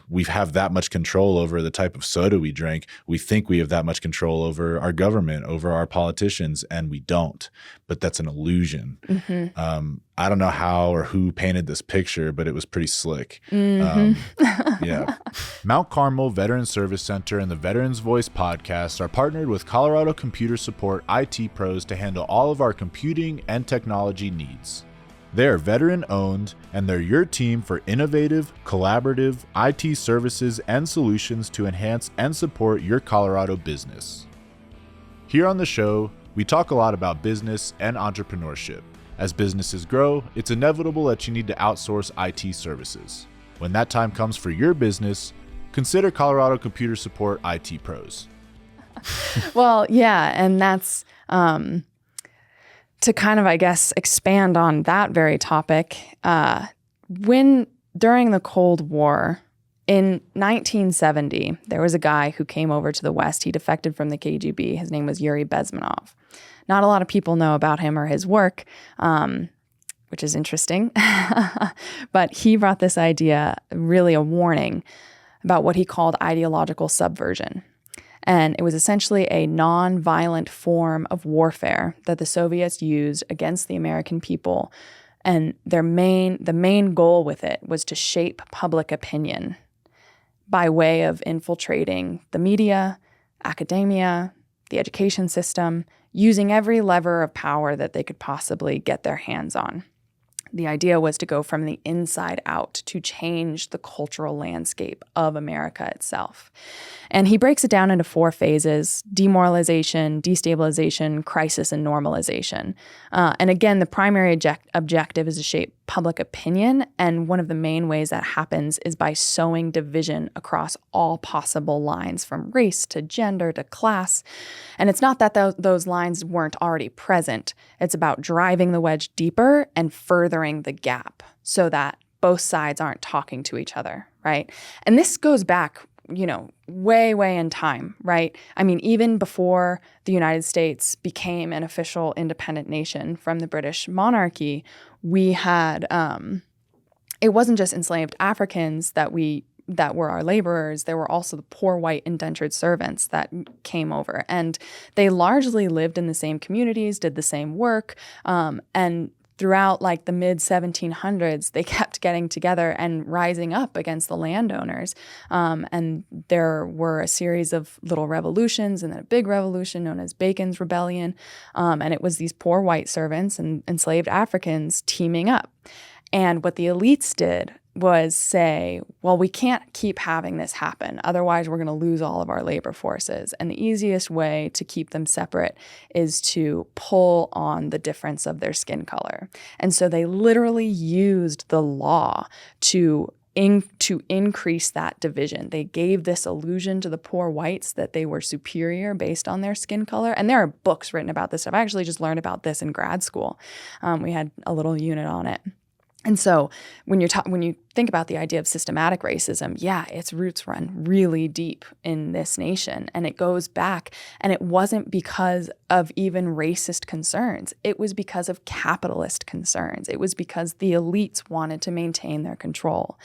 we have that much control over the type of soda we drink, we think we have that much control over our government, over our politicians, and we don't. But that's an illusion. I don't know how or who painted this picture, but it was pretty slick. Yeah. Mount Carmel Veteran Service Center and the Veterans Voice podcast are partnered with Colorado Computer Support IT Pros to handle all of our computing and technology needs. They're veteran-owned, and they're your team for innovative, collaborative IT services and solutions to enhance and support your Colorado business. Here on the show, we talk a lot about business and entrepreneurship. As businesses grow, it's inevitable that you need to outsource IT services. When that time comes for your business, consider Colorado Computer Support IT Pros. Well, yeah, and that's to kind of, I guess, expand on that very topic. During the Cold War, in 1970, there was a guy who came over to the West. He defected from the KGB. His name was Yuri Bezmenov. Not a lot of people know about him or his work, which is interesting. But he brought this idea, really a warning, about what he called ideological subversion. And it was essentially a non-violent form of warfare that the Soviets used against the American people. And the main goal with it was to shape public opinion by way of infiltrating the media, academia, the education system, using every lever of power that they could possibly get their hands on. The idea was to go from the inside out to change the cultural landscape of America itself. And he breaks it down into 4 phases: demoralization, destabilization, crisis, and normalization. And again, the primary objective is to shape public opinion. And one of the main ways that happens is by sowing division across all possible lines, from race to gender to class. And it's not that those lines weren't already present. It's about driving the wedge deeper and furthering the gap so that both sides aren't talking to each other, right? And this goes back, way in time, right? I mean, even before the United States became an official independent nation from the British monarchy, we had, it wasn't just enslaved Africans that were our laborers. There were also the poor white indentured servants that came over, and they largely lived in the same communities, did the same work, and throughout the mid 1700s, they kept getting together and rising up against the landowners. And there were a series of little revolutions and then a big revolution known as Bacon's Rebellion. And it was these poor white servants and enslaved Africans teaming up. And what the elites did was say, well, we can't keep having this happen. Otherwise, we're going to lose all of our labor forces. And the easiest way to keep them separate is to pull on the difference of their skin color. And so they literally used the law to increase that division. They gave this illusion to the poor whites that they were superior based on their skin color. And there are books written about this stuff. I actually just learned about this in grad school. We had a little unit on it. And so when you think about the idea of systematic racism, yeah, its roots run really deep in this nation. And it goes back, and it wasn't because of even racist concerns. It was because of capitalist concerns. It was because the elites wanted to maintain their control.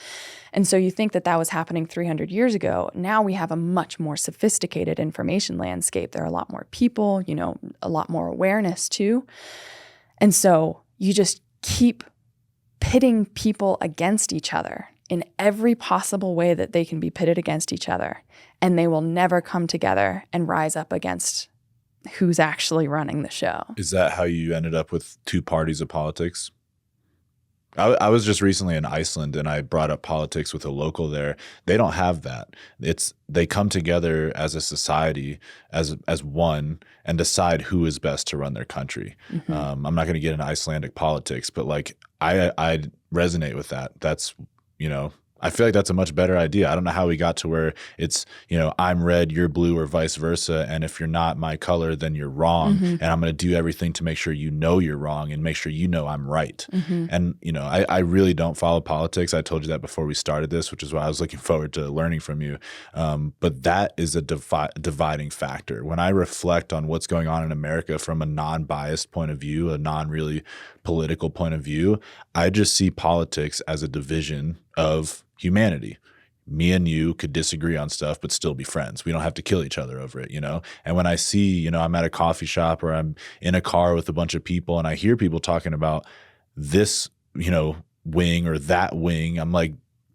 And so you think that was happening 300 years ago. Now we have a much more sophisticated information landscape. There are a lot more people, a lot more awareness too. And so you just keep pitting people against each other in every possible way that they can be pitted against each other. And they will never come together and rise up against who's actually running the show. Is that how you ended up with 2 parties of politics? I was just recently in Iceland and I brought up politics with a local there. They don't have that. They come together as a society, as one, and decide who is best to run their country. I'm not going to get into Icelandic politics, but like I resonate with that. That's, I feel like that's a much better idea. I don't know how we got to where it's, I'm red, you're blue, or vice versa. And if you're not my color, then you're wrong. And I'm going to do everything to make sure you're wrong and make sure I'm right. And, I really don't follow politics. I told you that before we started this, which is why I was looking forward to learning from you. But that is a dividing factor. When I reflect on what's going on in America from a non-biased point of view, a non-really political point of view, I just see politics as a division of humanity. Me and you could disagree on stuff, but still be friends. We don't have to kill each other over it, And when I see, I'm at a coffee shop or I'm in a car with a bunch of people and I hear people talking about this, wing or that wing, I'm like,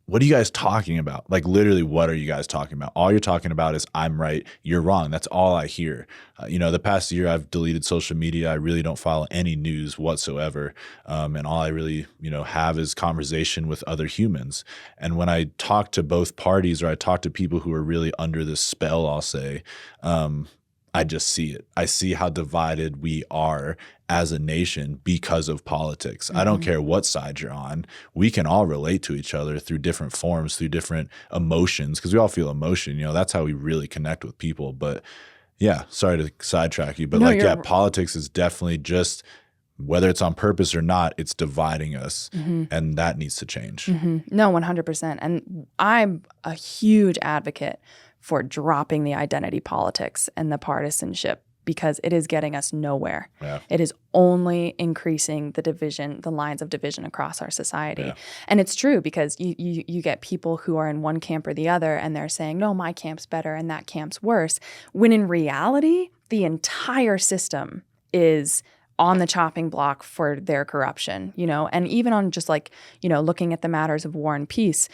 what are you guys talking about? Like, literally, what are you guys talking about? All you're talking about is I'm right, you're wrong. That's all I hear. The past year I've deleted social media. I really don't follow any news whatsoever. And all I really, have is conversation with other humans. And when I talk to both parties or I talk to people who are really under this spell, I'll say, I just see it. I see how divided we are as a nation because of politics. I don't care what side you're on. We can all relate to each other through different forms, through different emotions, because we all feel emotion. That's how we really connect with people. But yeah, sorry to sidetrack you, but politics is definitely just, whether it's on purpose or not, it's dividing us, and that needs to change. No, 100%. And I'm a huge advocate for dropping the identity politics and the partisanship, because it is getting us nowhere. Yeah. It is only increasing the division, the lines of division across our society. Yeah. And it's true, because you get people who are in one camp or the other, and they're saying, no, my camp's better and that camp's worse, when in reality, the entire system is on the chopping block for their corruption, and even on just like, looking at the matters of war and peace,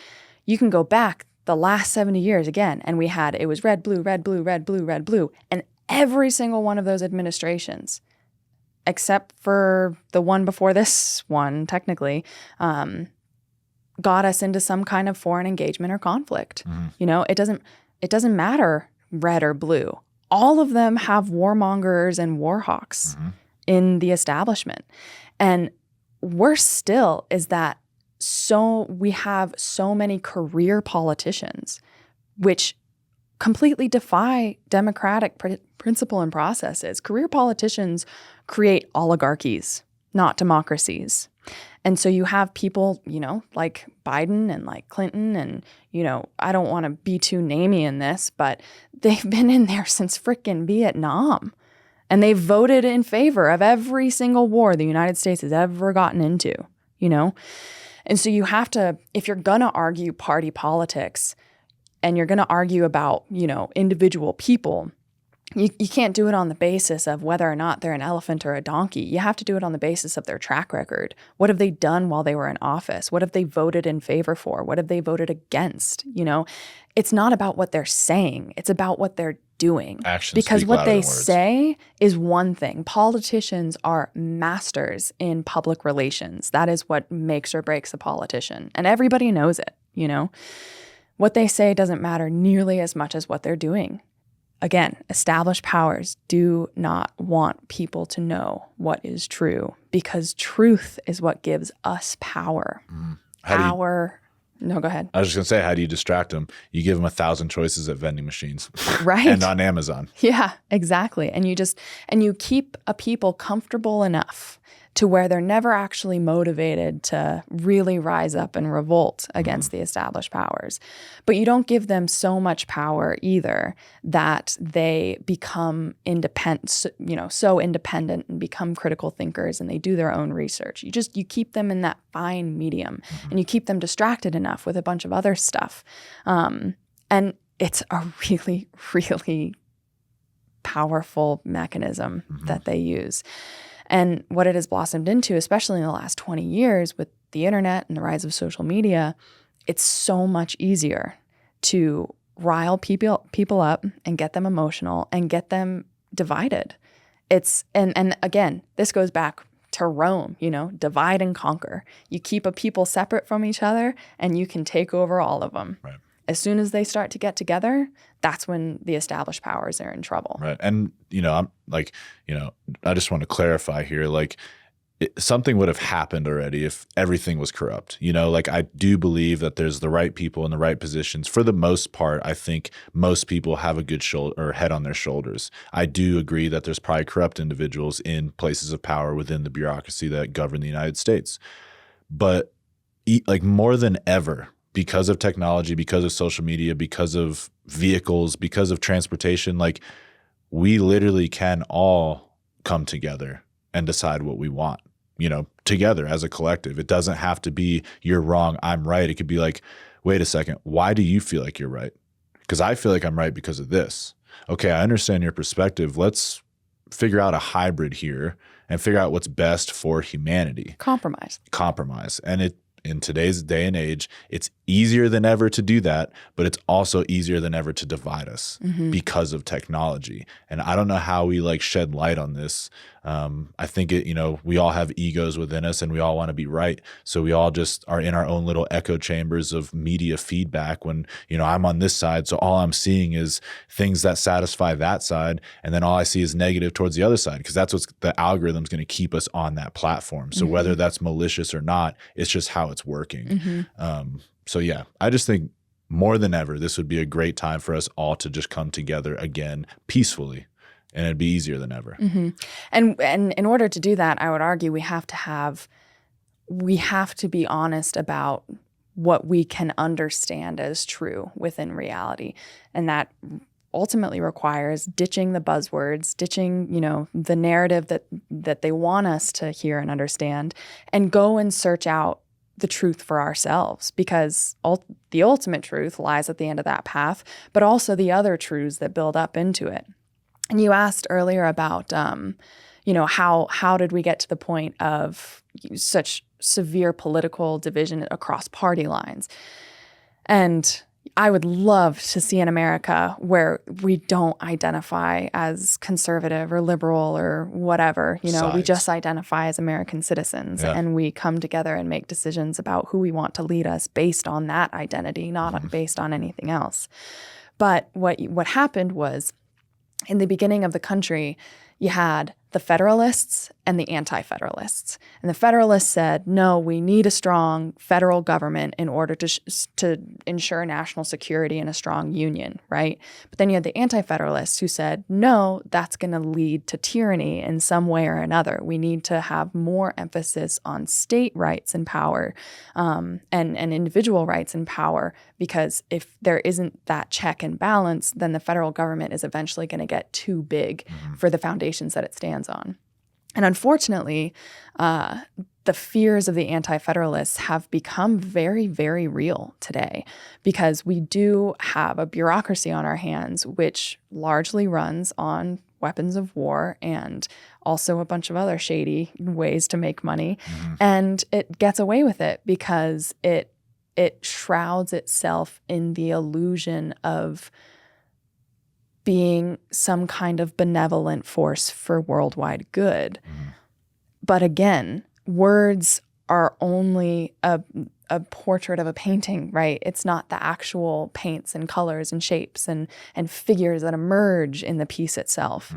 you can go back the last 70 years again, and it was red, blue, red, blue, red, blue, red, blue. And every single one of those administrations, except for the one before this one, technically, got us into some kind of foreign engagement or conflict. It doesn't matter red or blue. All of them have warmongers and war hawks in the establishment. And worse still is that we have so many career politicians, which completely defy democratic principle and processes. Career politicians create oligarchies, not democracies. And so you have people, like Biden and like Clinton and, I don't want to be too namey in this, but they've been in there since frickin' Vietnam. And they voted in favor of every single war the United States has ever gotten into, And so you have to, if you're going to argue party politics and you're going to argue about, individual people, you can't do it on the basis of whether or not they're an elephant or a donkey. You have to do it on the basis of their track record. What have they done while they were in office? What have they voted in favor for? What have they voted against? It's not about what they're saying. It's about what they're doing. Actions because speak what louder they than words. say is one thing. Politicians are masters in public relations. That is what makes or breaks a politician. And everybody knows it, What they say doesn't matter nearly as much as what they're doing. Again, established powers do not want people to know what is true, because truth is what gives us power. No, go ahead. I was just going to say, how do you distract them? You give them 1,000 choices at vending machines. Right. And on Amazon. Yeah, exactly. And you keep a people comfortable enough to where they're never actually motivated to really rise up and revolt against the established powers. But you don't give them so much power either that they become independent, so independent and become critical thinkers and they do their own research. You keep them in that fine medium and you keep them distracted enough with a bunch of other stuff. And it's a really, really powerful mechanism that they use. And what it has blossomed into, especially in the last 20 years with the internet and the rise of social media, it's so much easier to rile people up and get them emotional and get them divided. And again, this goes back to Rome, divide and conquer. You keep a people separate from each other and you can take over all of them. Right. As soon as they start to get together, that's when the established powers are in trouble. Right. And, I'm like, I just want to clarify here, like, something would have happened already if everything was corrupt. Like, I do believe that there's the right people in the right positions. For the most part, I think most people have a good shoulder or head on their shoulders. I do agree that there's probably corrupt individuals in places of power within the bureaucracy that govern the United States. But like, more than ever, because of technology, because of social media, because of vehicles, because of transportation, like, we literally can all come together and decide what we want, together as a collective. It doesn't have to be you're wrong, I'm right. It could be like, wait a second, why do you feel like you're right? Because I feel like I'm right because of this. Okay, I understand your perspective. Let's figure out a hybrid here and figure out what's best for humanity. Compromise. And in today's day and age, it's easier than ever to do that, but it's also easier than ever to divide us because of technology. And I don't know how we like shed light on this. I think we all have egos within us and we all want to be right. So we all just are in our own little echo chambers of media feedback when, I'm on this side. So all I'm seeing is things that satisfy that side. And then all I see is negative towards the other side, because that's what's the algorithm's going to keep us on that platform. So whether that's malicious or not, it's just how it's working. So yeah, I just think more than ever, this would be a great time for us all to just come together again peacefully, and it'd be easier than ever. And in order to do that, I would argue we have to be honest about what we can understand as true within reality. And that ultimately requires ditching the buzzwords, ditching, the narrative that they want us to hear and understand, and go and search out the truth for ourselves, because the ultimate truth lies at the end of that path, but also the other truths that build up into it. And you asked earlier about, how did we get to the point of such severe political division across party lines? And I would love to see an America where we don't identify as conservative or liberal or whatever. We just identify as American citizens, and we come together and make decisions about who we want to lead us based on that identity, not based on anything else. But what happened was, in the beginning of the country, you had the Federalists and the Anti-Federalists. And the Federalists said, no, we need a strong federal government in order to ensure national security and a strong union, right? But then you had the Anti-Federalists who said, no, that's going to lead to tyranny in some way or another. We need to have more emphasis on state rights and power, and individual rights and power, because if there isn't that check and balance, then the federal government is eventually going to get too big for the foundations that it stands on. And unfortunately, the fears of the Anti-Federalists have become very, very real today, because we do have a bureaucracy on our hands which largely runs on weapons of war and also a bunch of other shady ways to make money. And it gets away with it because it shrouds itself in the illusion of being some kind of benevolent force for worldwide good. But again, words are only a portrait of a painting, right? It's not the actual paints and colors and shapes and figures that emerge in the piece itself.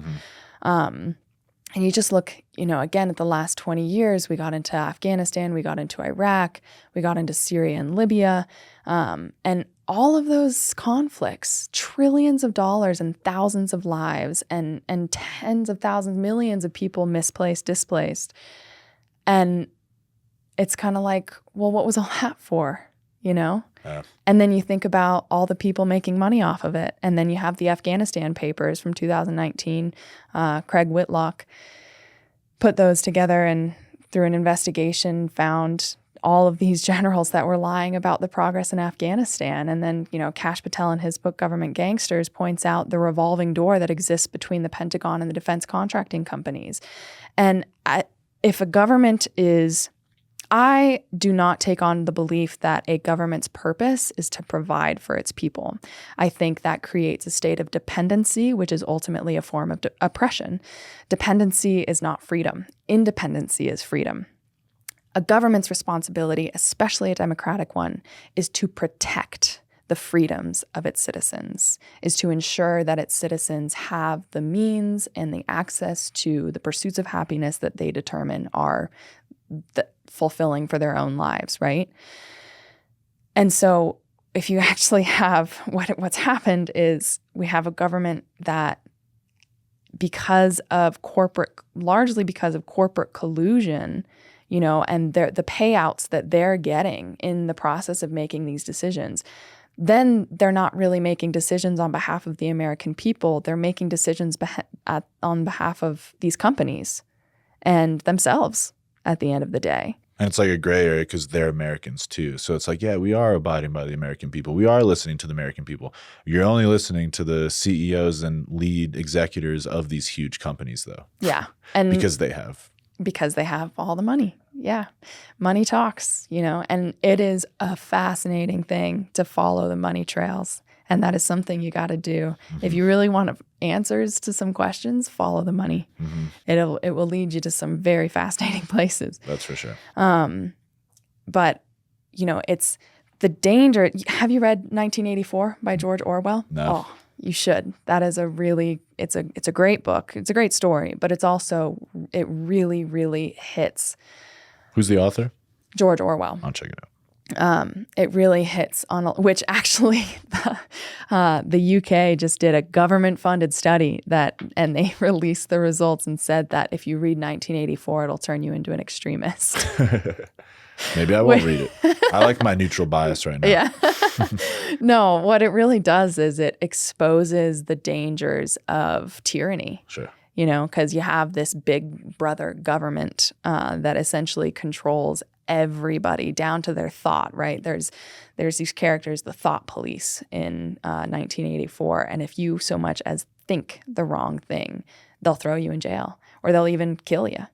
And you just look, again, at the last 20 years, we got into Afghanistan, we got into Iraq, we got into Syria and Libya, and all of those conflicts, trillions of dollars and thousands of lives and tens of thousands, millions of people misplaced, displaced. And it's kind of like, well, what was all that for, Yeah. And then you think about all the people making money off of it. And then you have the Afghanistan papers from 2019. Craig Whitlock put those together and through an investigation found all of these generals that were lying about the progress in Afghanistan. And then, Kash Patel in his book, Government Gangsters, points out the revolving door that exists between the Pentagon and the defense contracting companies. And if a government is, I do not take on the belief that a government's purpose is to provide for its people. I think that creates a state of dependency, which is ultimately a form of oppression. Dependency is not freedom. Independency is freedom. A government's responsibility, especially a democratic one, is to protect the freedoms of its citizens, is to ensure that its citizens have the means and the access to the pursuits of happiness that they determine are fulfilling for their own lives, right? And so if you actually have what's happened is we have a government that largely because of corporate collusion, and the payouts that they're getting in the process of making these decisions, then they're not really making decisions on behalf of the American people. They're making decisions on behalf of these companies and themselves at the end of the day. And it's like a gray area because they're Americans too. So it's like, yeah, we are abiding by the American people. We are listening to the American people. You're only listening to the CEOs and lead executors of these huge companies though. Yeah. And because they have all the money. Yeah. Money talks, and it is a fascinating thing to follow the money trails. And that is something you got to do. If you really want answers to some questions, follow the money. It will lead you to some very fascinating places. That's for sure. But, it's the danger. Have you read 1984 by George Orwell? No. Oh, you should. That is it's a great book. It's a great story, but it really, really hits. Who's the author? George Orwell. I'll check it out. It really hits on, which actually the UK just did a government-funded study and they released the results and said that if you read 1984, it'll turn you into an extremist. Maybe I won't read it. I like my neutral bias right now. Yeah. No, what it really does is it exposes the dangers of tyranny. Sure. Because you have this big brother government that essentially controls everybody down to their thought, right? There's these characters, the thought police in 1984. And if you so much as think the wrong thing, they'll throw you in jail or they'll even kill you.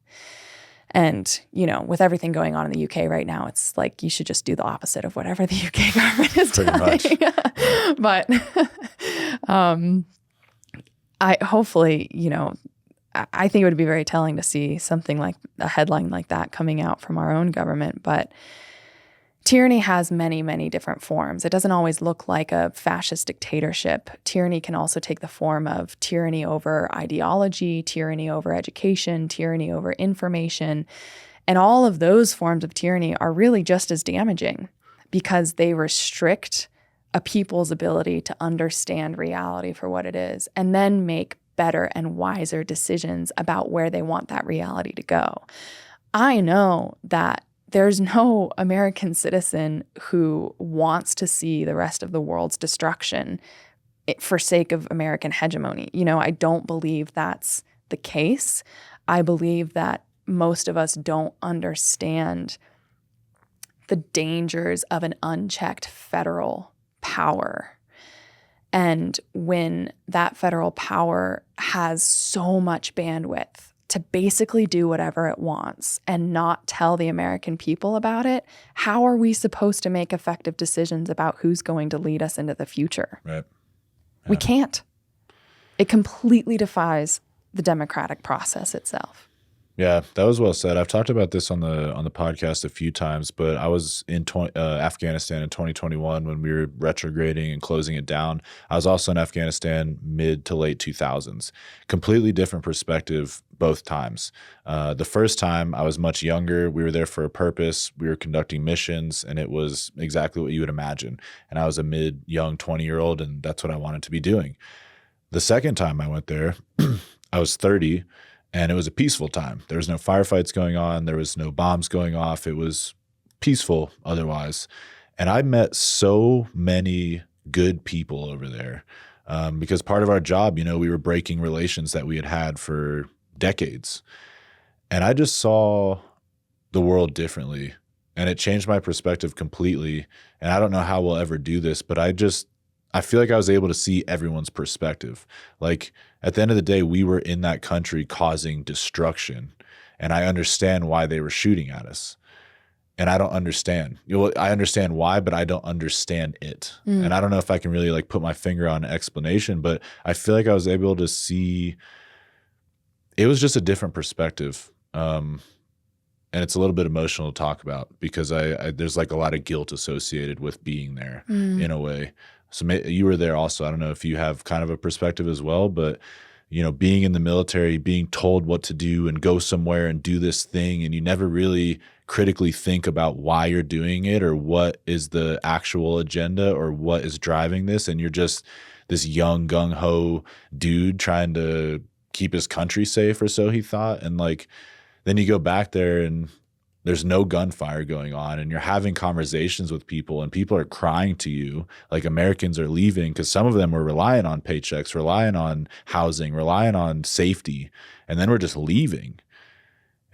And, with everything going on in the UK right now, it's like you should just do the opposite of whatever the UK government is doing. But I think it would be very telling to see something like a headline like that coming out from our own government. But tyranny has many, many different forms. It doesn't always look like a fascist dictatorship. Tyranny can also take the form of tyranny over ideology, tyranny over education, tyranny over information. And all of those forms of tyranny are really just as damaging because they restrict a people's ability to understand reality for what it is and then make better and wiser decisions about where they want that reality to go. I know that there's no American citizen who wants to see the rest of the world's destruction for sake of American hegemony. I don't believe that's the case. I believe that most of us don't understand the dangers of an unchecked federal power. And when that federal power has so much bandwidth to basically do whatever it wants and not tell the American people about it, how are we supposed to make effective decisions about who's going to lead us into the future? Right. Yeah. We can't. It completely defies the democratic process itself. Yeah, that was well said. I've talked about this on the podcast a few times, but I was in Afghanistan in 2021 when we were retrograding and closing it down. I was also in Afghanistan mid to late 2000s. Completely different perspective both times. The first time I was much younger. We were there for a purpose. We were conducting missions, and it was exactly what you would imagine. And I was a young 20-year-old, and that's what I wanted to be doing. The second time I went there, I was 30. And it was a peaceful time. There was no firefights going on. There was no bombs going off. It was peaceful otherwise. And I met so many good people over there because part of our job, we were breaking relations that we had had for decades. And I just saw the world differently. And it changed my perspective completely. And I don't know how we'll ever do this, but I feel like I was able to see everyone's perspective. Like at the end of the day, we were in that country causing destruction, and I understand why they were shooting at us. and I don't understand. I understand why, but I don't understand it. And I don't know if I can really like put my finger on an explanation, but I feel like I was able to see it was just a different perspective. And it's a little bit emotional to talk about because there's like a lot of guilt associated with being there in a way. So you were there also. I don't know if you have kind of a perspective as well, but being in the military, being told what to do and go somewhere and do this thing, and you never really critically think about why you're doing it or what is the actual agenda or what is driving this. And you're just this young gung-ho dude trying to keep his country safe, or so he thought. And like, then you go back there and there's no gunfire going on and you're having conversations with people and people are crying to you. Like Americans are leaving because some of them were relying on paychecks, relying on housing, relying on safety. And then we're just leaving.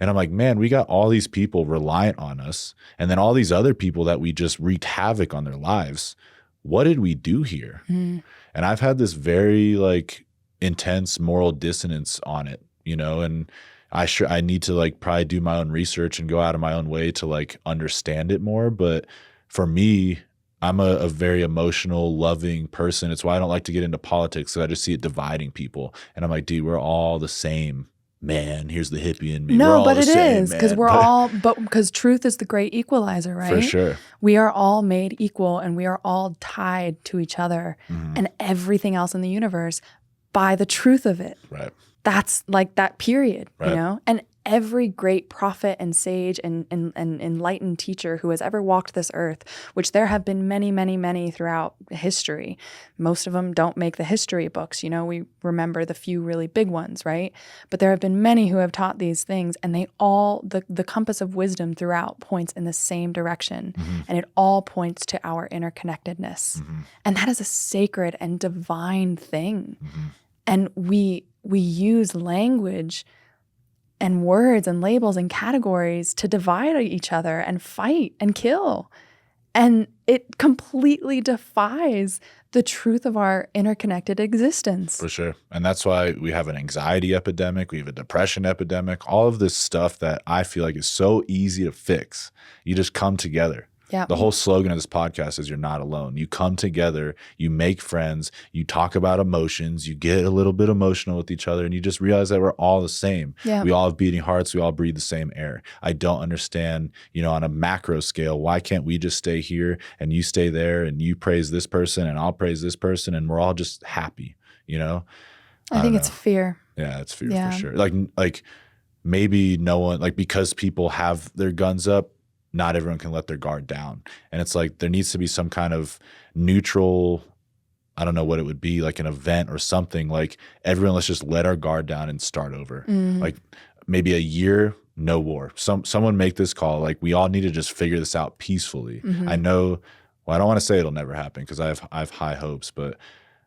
And I'm like, man, we got all these people reliant on us. And then all these other people that we just wreaked havoc on their lives. What did we do here? And I've had this very like intense moral dissonance on it, and I need to like probably do my own research and go out of my own way to like understand it more. But for me, I'm a very emotional, loving person. It's why I don't like to get into politics, because I just see it dividing people. And I'm like, dude, we're all the same. Man, here's the hippie in me. No, but it is because because truth is the great equalizer, right? For sure. We are all made equal and we are all tied to each other and everything else in the universe by the truth of it. Right. That's like that period, right. And every great prophet and sage and enlightened teacher who has ever walked this earth, which there have been many, many, many throughout history. Most of them don't make the history books. We remember the few really big ones, right? But there have been many who have taught these things, and they all, the compass of wisdom throughout points in the same direction. And it all points to our interconnectedness. And that is a sacred and divine thing. And we use language and words and labels and categories to divide each other and fight and kill. And it completely defies the truth of our interconnected existence. For sure. And that's why we have an anxiety epidemic. We have a depression epidemic. All of this stuff that I feel like is so easy to fix. You just come together. Yeah. The whole slogan of this podcast is you're not alone. You come together, you make friends, you talk about emotions, you get a little bit emotional with each other, and you just realize that we're all the same. Yeah. We all have beating hearts. We all breathe the same air. I don't understand, on a macro scale, why can't we just stay here and you stay there and you praise this person and I'll praise this person and we're all just happy, I think it's fear. Yeah, it's fear for sure. Like maybe no one, like because people have their guns up, not everyone can let their guard down. And it's like there needs to be some kind of neutral, I don't know what it would be, like an event or something. Like everyone, let's just let our guard down and start over. Like maybe a year, no war. Someone make this call. Like we all need to just figure this out peacefully. I know, well, I don't want to say it'll never happen because I have high hopes, but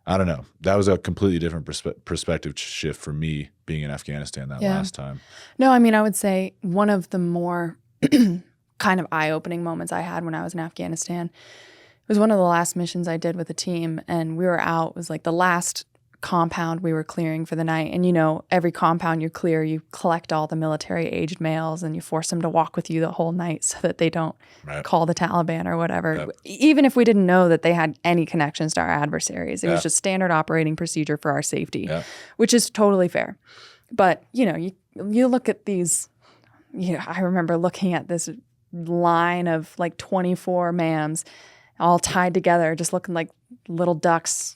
I don't know. That was a completely different perspective shift for me being in Afghanistan that last time. No, I mean, I would say one of the more kind of eye-opening moments I had when I was in Afghanistan. It was one of the last missions I did with a team, and we were out. It was like the last compound we were clearing for the night. And every compound you clear, you collect all the military-aged males and you force them to walk with you the whole night so that they don't call the Taliban or whatever. Yep. Even if we didn't know that they had any connections to our adversaries. It was just standard operating procedure for our safety, which is totally fair. But, you look at these, I remember looking at this line of like 24 mams all tied together, just looking like little ducks,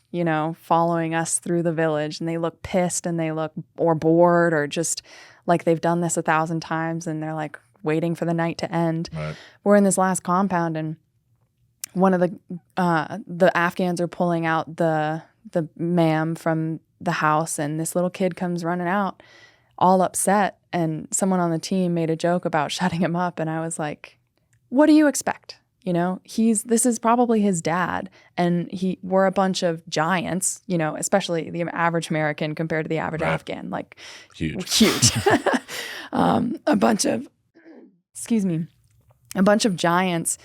following us through the village. And they look pissed and they look or bored or just like they've done this 1,000 times and they're like waiting for the night to end. Right. We're in this last compound and one of the Afghans are pulling out the mam from the house, and this little kid comes running out all upset, and someone on the team made a joke about shutting him up, and I was like, what do you expect? This is probably his dad, and we're a bunch of giants, especially the average American compared to the average Afghan, like huge. A bunch of giants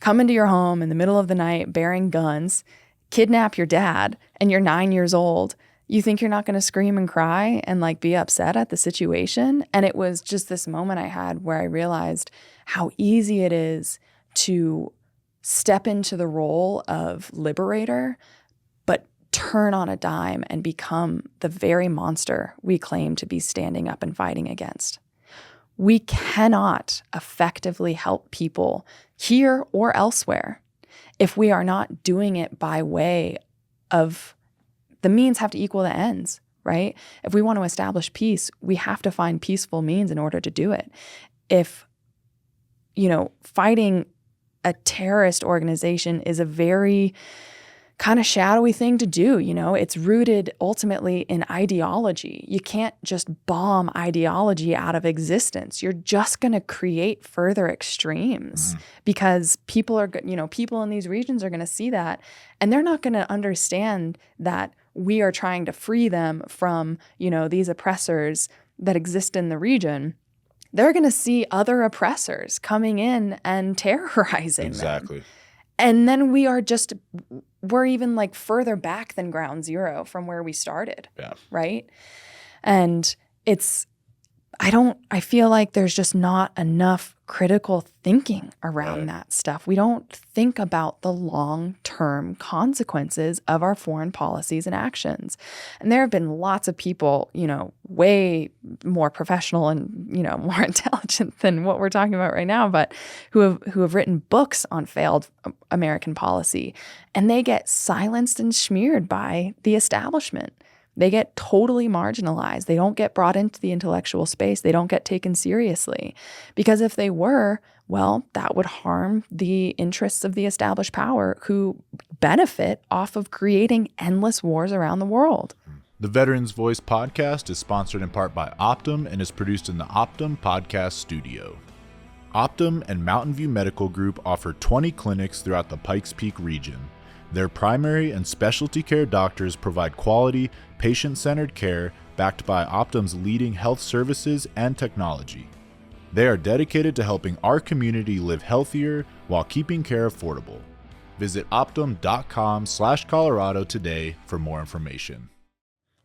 come into your home in the middle of the night bearing guns, kidnap your dad, and you're 9 years old. You think you're not going to scream and cry and like be upset at the situation? And it was just this moment I had where I realized how easy it is to step into the role of liberator, but turn on a dime and become the very monster we claim to be standing up and fighting against. We cannot effectively help people here or elsewhere if we are not doing it by way of the means have to equal the ends, right? If we want to establish peace, we have to find peaceful means in order to do it. If, fighting a terrorist organization is a very kind of shadowy thing to do, it's rooted ultimately in ideology. You can't just bomb ideology out of existence. You're just going to create further extremes because people in these regions are going to see that, and they're not going to understand that we are trying to free them from, these oppressors that exist in the region. They're going to see other oppressors coming in and terrorizing them. And then we're even like further back than ground zero from where we started. Yeah. Right. And I feel like there's just not enough critical thinking around that stuff. We don't think about the long-term consequences of our foreign policies and actions. And there have been lots of people, way more professional and, more intelligent than what we're talking about right now, but who have written books on failed American policy, and they get silenced and smeared by the establishment. They get totally marginalized. They don't get brought into the intellectual space. They don't get taken seriously. Because if they were, well, that would harm the interests of the established power who benefit off of creating endless wars around the world. The Veterans Voice podcast is sponsored in part by Optum and is produced in the Optum Podcast Studio. Optum and Mountain View Medical Group offer 20 clinics throughout the Pikes Peak region. Their primary and specialty care doctors provide quality, patient-centered care backed by Optum's leading health services and technology. They are dedicated to helping our community live healthier while keeping care affordable. Visit optum.com/Colorado today for more information.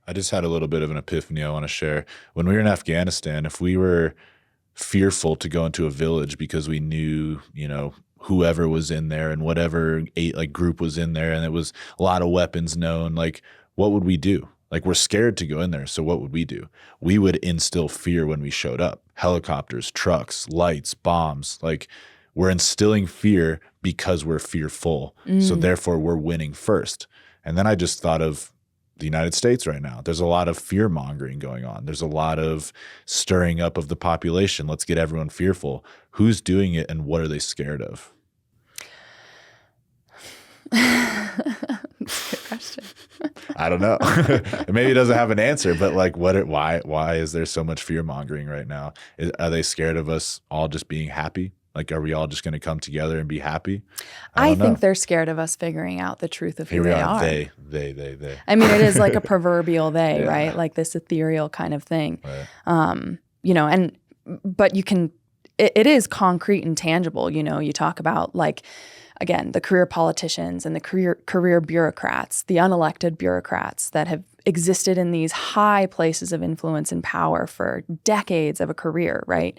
I just had a little bit of an epiphany I want to share. When we were in Afghanistan, if we were fearful to go into a village because we knew, whoever was in there and whatever group was in there, and it was a lot of weapons known, what would we do? We're scared to go in there. So what would we do? We would instill fear when we showed up. Helicopters, trucks, lights, bombs. We're instilling fear because we're fearful. So therefore we're winning first. And then I just thought of the United States right now. There's a lot of fear mongering going on. There's a lot of stirring up of the population. Let's get everyone fearful. Who's doing it and what are they scared of? That's a good question. I don't know. Maybe it doesn't have an answer, but why is there so much fear mongering right now? Are they scared of us all just being happy? Are we all just going to come together and be happy? I think they're scared of us figuring out the truth of who they are. They. I mean, it is like a proverbial they, right? Like this ethereal kind of thing. Right. But you can, it is concrete and tangible. You talk about again, the career politicians and the career bureaucrats, the unelected bureaucrats that have existed in these high places of influence and power for decades of a career, right?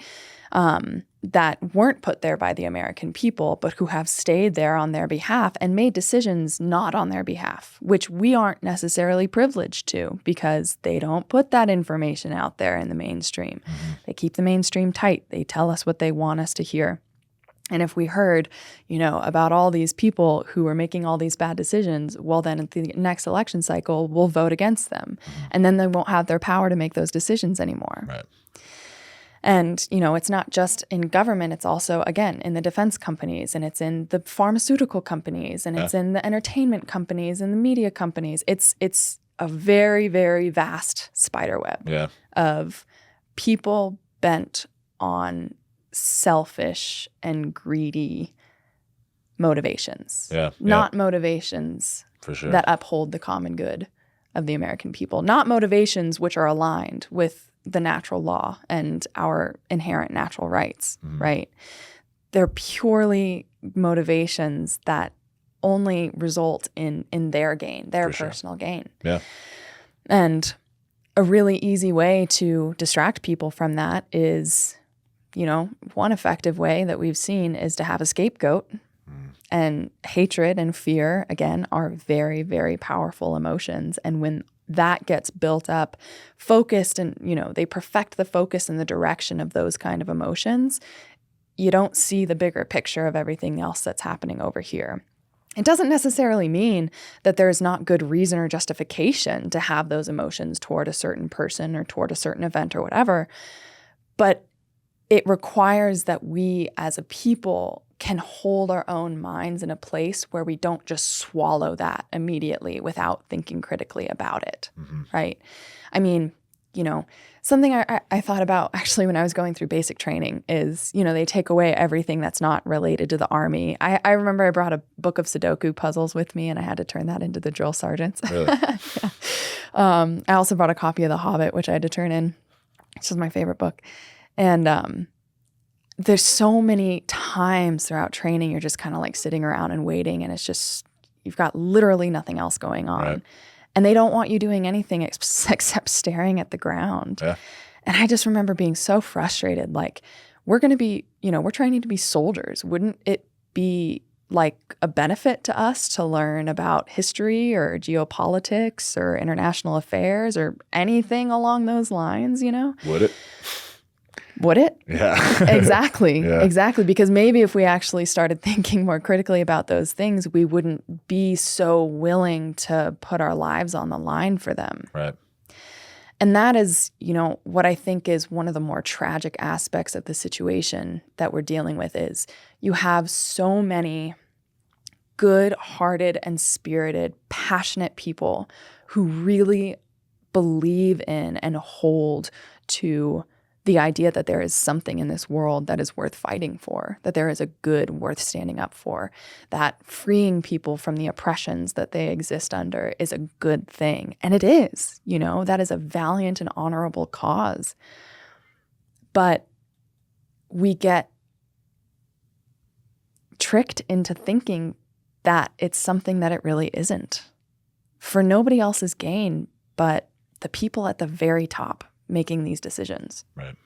That weren't put there by the American people, but who have stayed there on their behalf and made decisions not on their behalf, which we aren't necessarily privileged to because they don't put that information out there in the mainstream. They keep the mainstream tight. They tell us what they want us to hear. And if we heard, about all these people who are making all these bad decisions, well, then at the next election cycle, we'll vote against them. And then they won't have their power to make those decisions anymore. Right. And, it's not just in government. It's also, again, in the defense companies, and it's in the pharmaceutical companies, and it's in the entertainment companies and the media companies. It's a very, very vast spider web of people bent on selfish and greedy motivations, not motivations for sure that uphold the common good of the American people, not motivations which are aligned with the natural law and our inherent natural rights, right? They're purely motivations that only result in their gain, their personal gain. Yeah. And a really easy way to distract people from that is, one effective way that we've seen is to have a scapegoat. And hatred and fear, again, are very, very powerful emotions. And when that gets built up, focused, and, they perfect the focus and the direction of those kind of emotions, you don't see the bigger picture of everything else that's happening over here. It doesn't necessarily mean that there's not good reason or justification to have those emotions toward a certain person or toward a certain event or whatever, but it requires that we as a people can hold our own minds in a place where we don't just swallow that immediately without thinking critically about it, right? I mean, something I thought about actually when I was going through basic training is, they take away everything that's not related to the Army. I remember I brought a book of Sudoku puzzles with me and I had to turn that into the drill sergeants. Really? Yeah. I also brought a copy of The Hobbit, which I had to turn in, which is my favorite book. And there's so many times throughout training you're just kind of like sitting around and waiting, and it's just, you've got literally nothing else going on. Right. And they don't want you doing anything except staring at the ground. Yeah. And I just remember being so frustrated. Like, we're going to be, we're training to be soldiers. Wouldn't it be like a benefit to us to learn about history or geopolitics or international affairs or anything along those lines, Would it? Would it? Yeah. Exactly. Yeah. Exactly. Because maybe if we actually started thinking more critically about those things, we wouldn't be so willing to put our lives on the line for them. Right. And that is, what I think is one of the more tragic aspects of the situation that we're dealing with is you have so many good-hearted and spirited, passionate people who really believe in and hold to the idea that there is something in this world that is worth fighting for, that there is a good worth standing up for, that freeing people from the oppressions that they exist under is a good thing. And it is, that is a valiant and honorable cause. But we get tricked into thinking that it's something that it really isn't, for nobody else's gain but the people at the very top making these decisions. Right.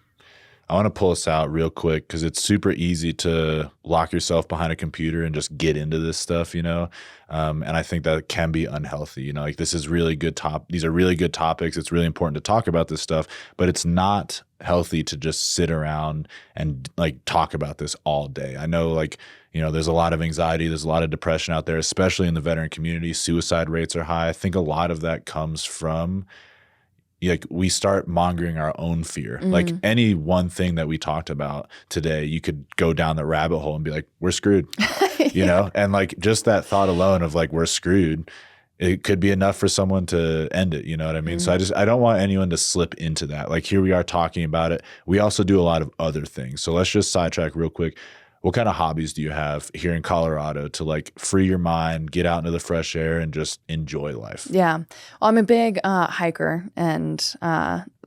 I want to pull us out real quick because it's super easy to lock yourself behind a computer and just get into this stuff, and I think that can be unhealthy. Like, this is really good these are really good topics. It's really important to talk about this stuff, but it's not healthy to just sit around and like talk about this all day. I know, like, there's a lot of anxiety, there's a lot of depression out there, especially in the veteran community. Suicide rates are high. I think a lot of that comes from like we start mongering our own fear. Like, any one thing that we talked about today, you could go down the rabbit hole and be like, we're screwed, And like, just that thought alone of like, we're screwed, it could be enough for someone to end it. You know what I mean? So I don't want anyone to slip into that. Like, here we are talking about it. We also do a lot of other things. So let's just sidetrack real quick. What kind of hobbies do you have here in Colorado to like free your mind, get out into the fresh air, and just enjoy life? Yeah. Well, I'm a big hiker and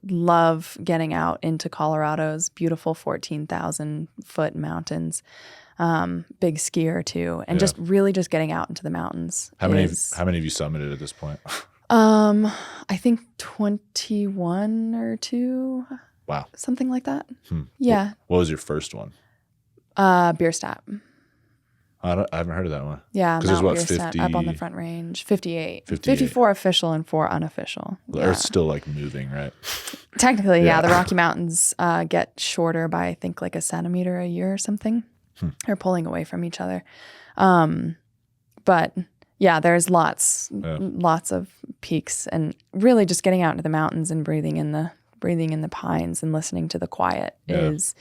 love getting out into Colorado's beautiful 14,000 foot mountains. Big skier too, and just really just getting out into the mountains. How many have you summited at this point? I think 21 or 2. Wow. Something like that. Yeah. What was your first one? Bierstadt. I haven't heard of that one. Yeah, because there's what, Bierstadt, 50 up on the Front Range, 58, 54 official and 4 unofficial. The Earth's still like moving, right? Technically, yeah. The Rocky Mountains get shorter by I think like a centimeter a year or something. They're pulling away from each other, but yeah, there's lots of peaks, and really just getting out into the mountains and breathing in the pines and listening to the quiet is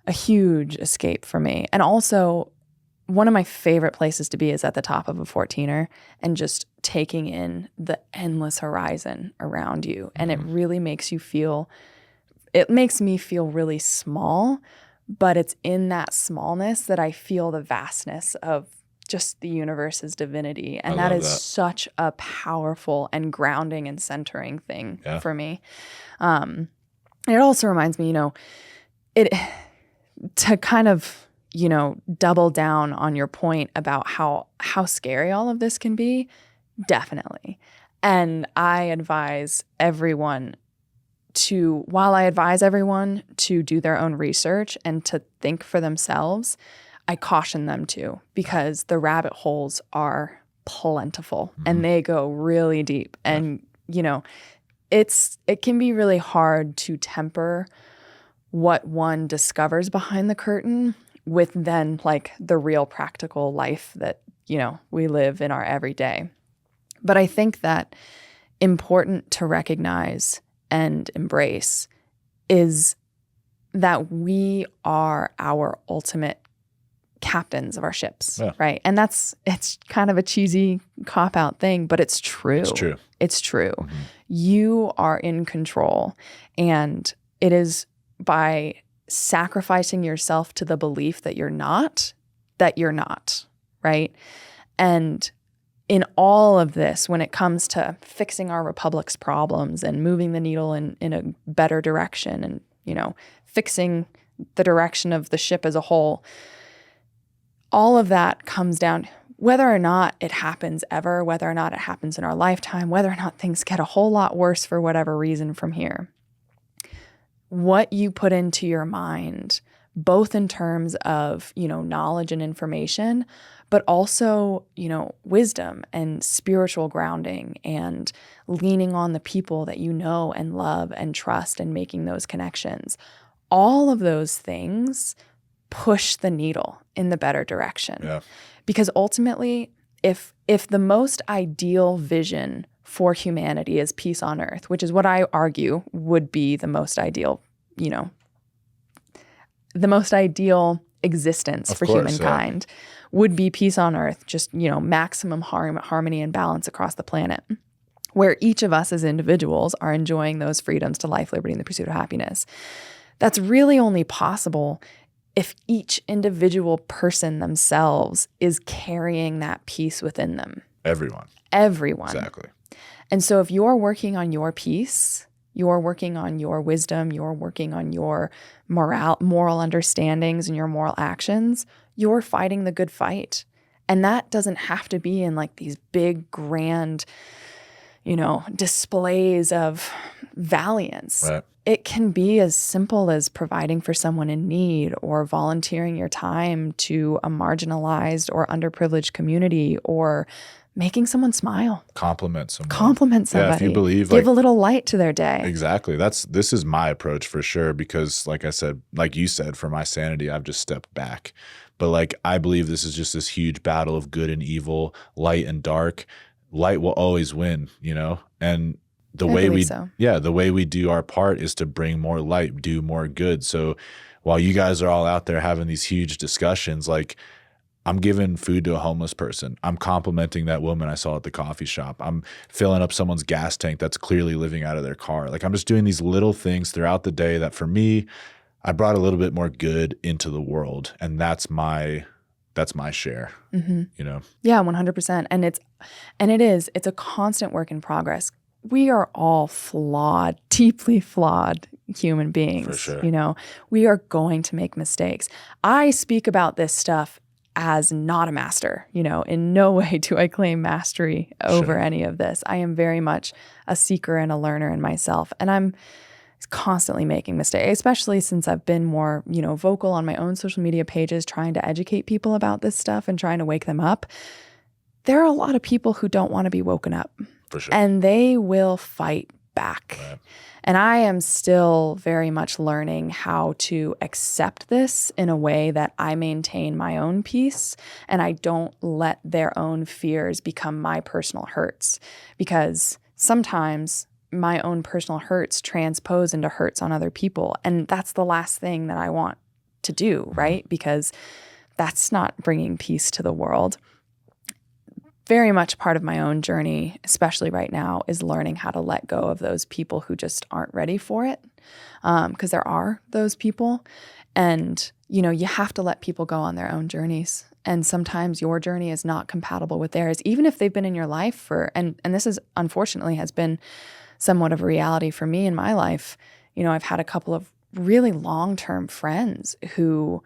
a huge escape for me. And also, one of my favorite places to be is at the top of a 14er and just taking in the endless horizon around you. And it really makes me feel really small, but it's in that smallness that I feel the vastness of just the universe's divinity. And that is such a powerful and grounding and centering thing for me. And it also reminds me, to kind of, double down on your point about how scary all of this can be, definitely. And I advise everyone while I advise everyone to do their own research and to think for themselves, I caution them to, because the rabbit holes are plentiful and they go really deep. And, it can be really hard to temper what one discovers behind the curtain with then like the real practical life that, we live in our everyday. But I think that important to recognize and embrace is that we are our ultimate captains of our ships, right? And it's kind of a cheesy cop-out thing, but it's true. It's true. It's true. You are in control, and it is by sacrificing yourself to the belief that you're not, right? And in all of this, when it comes to fixing our republic's problems and moving the needle in a better direction and, fixing the direction of the ship as a whole, all of that comes down, whether or not it happens ever, whether or not it happens in our lifetime, whether or not things get a whole lot worse for whatever reason from here. What you put into your mind, both in terms of, knowledge and information, but also, wisdom and spiritual grounding and leaning on the people that you know and love and trust and making those connections. All of those things push the needle in the better direction. Yeah. Because ultimately, if the most ideal vision for humanity is peace on earth, which is what I argue would be the most ideal, the most ideal existence for humankind, would be peace on earth, just, maximum harmony and balance across the planet, where each of us as individuals are enjoying those freedoms to life, liberty, and the pursuit of happiness. That's really only possible if each individual person themselves is carrying that peace within them. Everyone. Exactly. And so if you're working on your peace, you're working on your wisdom, you're working on your moral understandings and your moral actions, you're fighting the good fight. And that doesn't have to be in like these big, grand, displays of valiance. Right. It can be as simple as providing for someone in need or volunteering your time to a marginalized or underprivileged community or making someone smile. Compliment somebody. Yeah, if you believe, give a little light to their day. Exactly. This is my approach for sure, because like I said, like you said, for my sanity, I've just stepped back. But like, I believe this is just this huge battle of good and evil, light and dark. Light will always win, and the way we do our part is to bring more light, do more good. So while you guys are all out there having these huge discussions, like, I'm giving food to a homeless person. I'm complimenting that woman I saw at the coffee shop. I'm filling up someone's gas tank that's clearly living out of their car. Like, I'm just doing these little things throughout the day that for me, I brought a little bit more good into the world. And that's my share, Yeah, 100%. And it's a constant work in progress. We are all flawed, deeply flawed human beings. For sure. We are going to make mistakes. I speak about this stuff as not a master, in no way do I claim mastery over any of this. I am very much a seeker and a learner in myself. And I'm constantly making mistakes, especially since I've been more, vocal on my own social media pages, trying to educate people about this stuff and trying to wake them up. There are a lot of people who don't want to be woken up. For sure. And they will fight back. Right. And I am still very much learning how to accept this in a way that I maintain my own peace and I don't let their own fears become my personal hurts. Because sometimes my own personal hurts transpose into hurts on other people. And that's the last thing that I want to do, right? Because that's not bringing peace to the world. Very much part of my own journey, especially right now, is learning how to let go of those people who just aren't ready for it. Because there are those people. And, you have to let people go on their own journeys. And sometimes your journey is not compatible with theirs, even if they've been in your life for, and this is unfortunately has been somewhat of a reality for me in my life. I've had a couple of really long-term friends who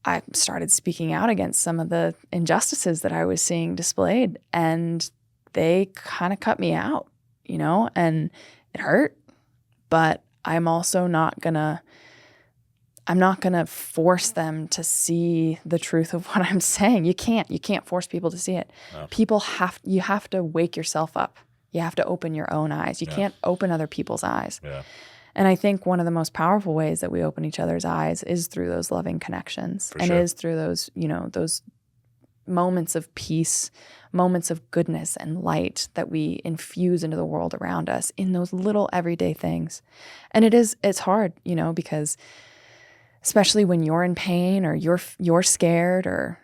I started speaking out against some of the injustices that I was seeing displayed, and they kind of cut me out, and it hurt, but I'm also not gonna force them to see the truth of what I'm saying. You can't force people to see it. No. You have to wake yourself up. You have to open your own eyes. You can't open other people's eyes. Yeah. And I think one of the most powerful ways that we open each other's eyes is through those loving connections. For sure. Is through those, those moments of peace, moments of goodness and light that we infuse into the world around us in those little everyday things. And it's hard, because especially when you're in pain or you're scared or,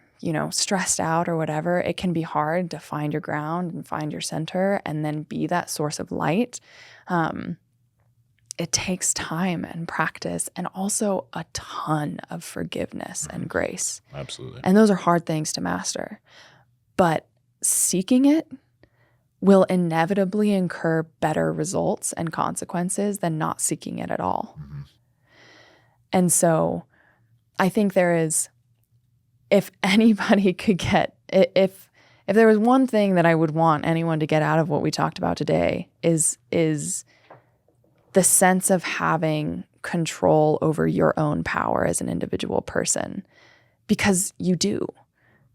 stressed out or whatever, it can be hard to find your ground and find your center and then be that source of light. It takes time and practice and also a ton of forgiveness and grace. Absolutely. And those are hard things to master. But seeking it will inevitably incur better results and consequences than not seeking it at all. Mm-hmm. And so I think if anybody could get, if there was one thing that I would want anyone to get out of what we talked about today is the sense of having control over your own power as an individual person, because you do.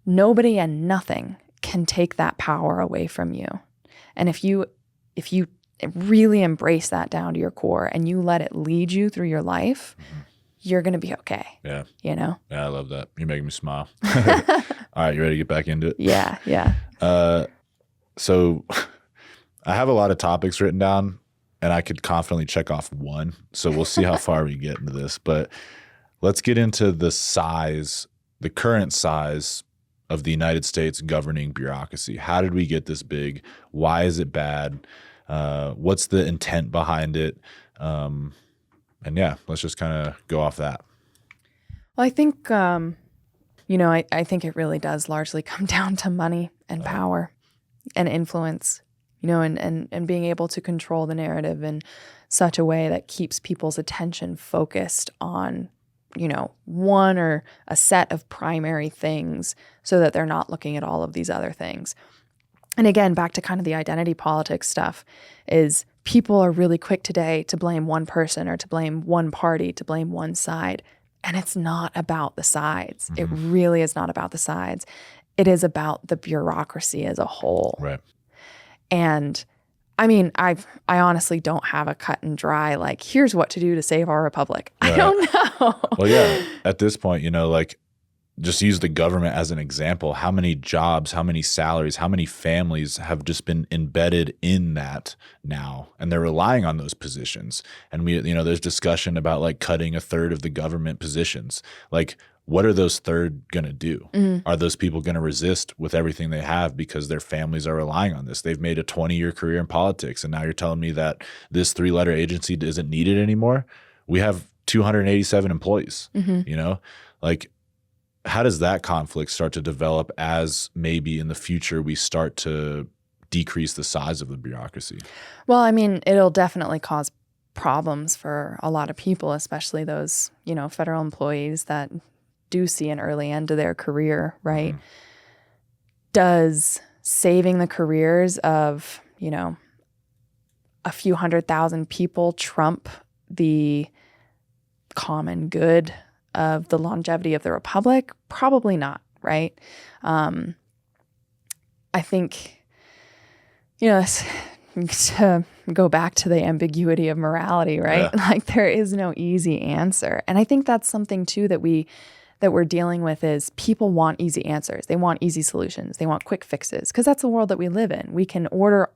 Nobody and nothing can take that power away from you. And if you really embrace that down to your core and you let it lead you through your life, mm-hmm. you're going to be okay. Yeah. Yeah, I love that. You're making me smile. All right, you ready to get back into it? Yeah. So I have a lot of topics written down, and I could confidently check off one. So we'll see how far we get into this. But let's get into the current size of the United States governing bureaucracy. How did we get this big? Why is it bad? What's the intent behind it? And yeah, let's just kind of go off that. Well, I think, I think it really does largely come down to money and power and influence, and being able to control the narrative in such a way that keeps people's attention focused on, one or a set of primary things so that they're not looking at all of these other things. And again, back to kind of the identity politics stuff is people are really quick today to blame one person or to blame one party, to blame one side. And it's not about the sides. Mm-hmm. It really is not about the sides. It is about the bureaucracy as a whole. Right. And I mean, I honestly don't have a cut and dry, like, here's what to do to save our republic. Right. I don't know. Well, yeah, at this point, just use the government as an example. How many jobs, how many salaries, how many families have just been embedded in that now, and they're relying on those positions. And there's discussion about like cutting a third of the government positions. Like, what are those third going to do? Mm-hmm. Are those people going to resist with everything they have because their families are relying on this? They've made a 20-year career in politics, and now you're telling me that this 3-letter agency isn't needed anymore? We have 287 employees, mm-hmm. Like, how does that conflict start to develop as maybe in the future we start to decrease the size of the bureaucracy? Well, I mean, it'll definitely cause problems for a lot of people, especially those, federal employees that do see an early end to their career, right? Mm-hmm. Does saving the careers of, a few 100,000 people trump the common good of the longevity of the republic? Probably not, right? I think, to go back to the ambiguity of morality, right? Yeah. Like, there is no easy answer. And I think that's something too that we're dealing with is people want easy answers. They want easy solutions. They want quick fixes because that's the world that we live in. We can order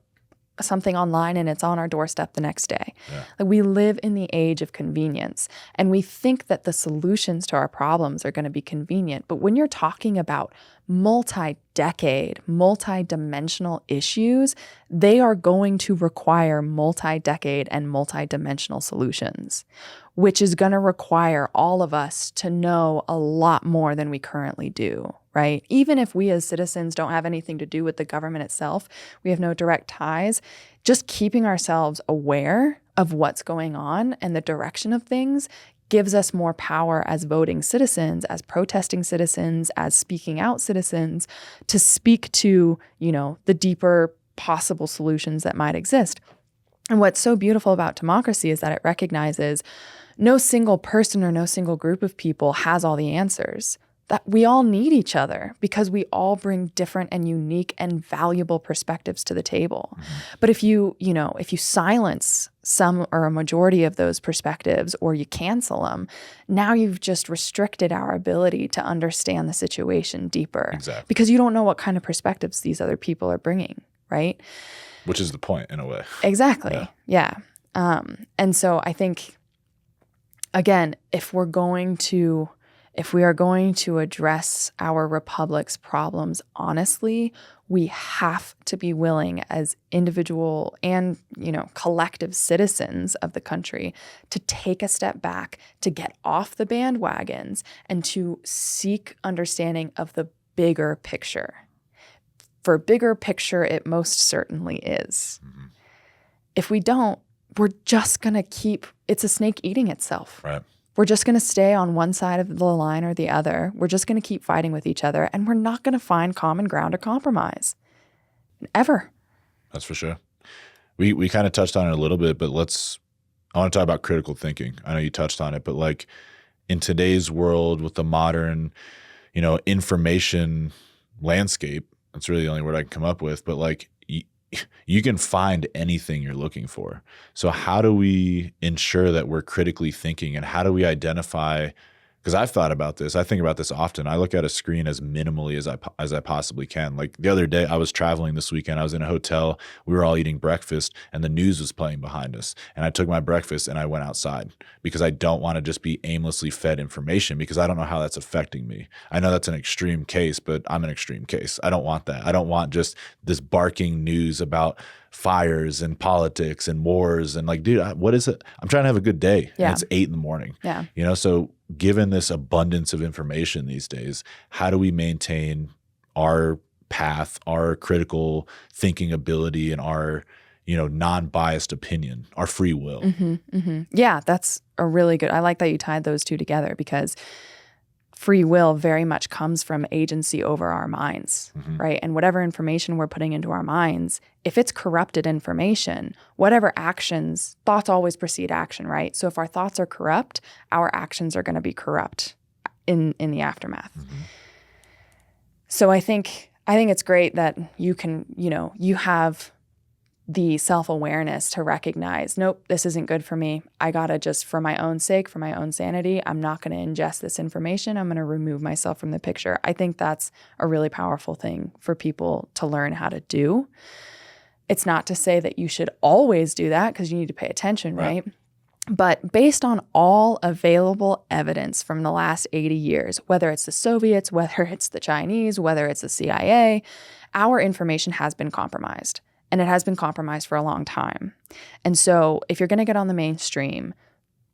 something online and it's on our doorstep the next day. Yeah. Like, we live in the age of convenience, and we think that the solutions to our problems are going to be convenient. But when you're talking about multi-decade, multi-dimensional issues, they are going to require multi-decade and multi-dimensional solutions, which is going to require all of us to know a lot more than we currently do, right? Even if we as citizens don't have anything to do with the government itself, we have no direct ties, just keeping ourselves aware of what's going on and the direction of things gives us more power as voting citizens, as protesting citizens, as speaking out citizens to speak to, the deeper possible solutions that might exist. And what's so beautiful about democracy is that it recognizes no single person or no single group of people has all the answers. That we all need each other because we all bring different and unique and valuable perspectives to the table. But if you silence some or a majority of those perspectives, or you cancel them, now you've just restricted our ability to understand the situation deeper. Exactly. Because you don't know what kind of perspectives these other people are bringing, right? Which is the point, in a way. Exactly. Yeah. And so I think, again, if we are going to address our republic's problems honestly, we have to be willing as individual and, collective citizens of the country to take a step back, to get off the bandwagons, and to seek understanding of the bigger picture. For bigger picture, it most certainly is. Mm-hmm. If we don't, we're just going to it's a snake eating itself. Right. We're just going to stay on one side of the line or the other. We're just going to keep fighting with each other, and we're not going to find common ground or compromise. Ever. That's for sure. We kind of touched on it a little bit, but I want to talk about critical thinking. I know you touched on it, but like in today's world with the modern, information landscape, that's really the only word I can come up with, but like you can find anything you're looking for. So how do we ensure that we're critically thinking, and how do we identify? Because I've thought about this. I think about this often. I look at a screen as minimally as I possibly can. Like the other day, I was traveling this weekend. I was in a hotel. We were all eating breakfast, and the news was playing behind us. And I took my breakfast and I went outside because I don't want to just be aimlessly fed information, because I don't know how that's affecting me. I know that's an extreme case, but I'm an extreme case. I don't want that. I don't want just this barking news about fires and politics and wars and like, dude, what is it? I'm trying to have a good day. Yeah. And it's 8 a.m. Yeah. So given this abundance of information these days, how do we maintain our path, our critical thinking ability, and our, non-biased opinion, our free will? Mm-hmm, mm-hmm. Yeah, that's a really good, I like that you tied those two together, because free will very much comes from agency over our minds, right? And whatever information we're putting into our minds, if it's corrupted information, whatever actions, thoughts always precede action, right? So if our thoughts are corrupt, our actions are going to be corrupt in the aftermath. Mm-hmm. So I think it's great that you can, you have the self-awareness to recognize, nope, this isn't good for me. I gotta just, for my own sake, for my own sanity, I'm not gonna ingest this information. I'm gonna remove myself from the picture. I think that's a really powerful thing for people to learn how to do. It's not to say that you should always do that, because you need to pay attention, right? But based on all available evidence from the last 80 years, whether it's the Soviets, whether it's the Chinese, whether it's the CIA, our information has been compromised. And it has been compromised for a long time. And so if you're going to get on the mainstream,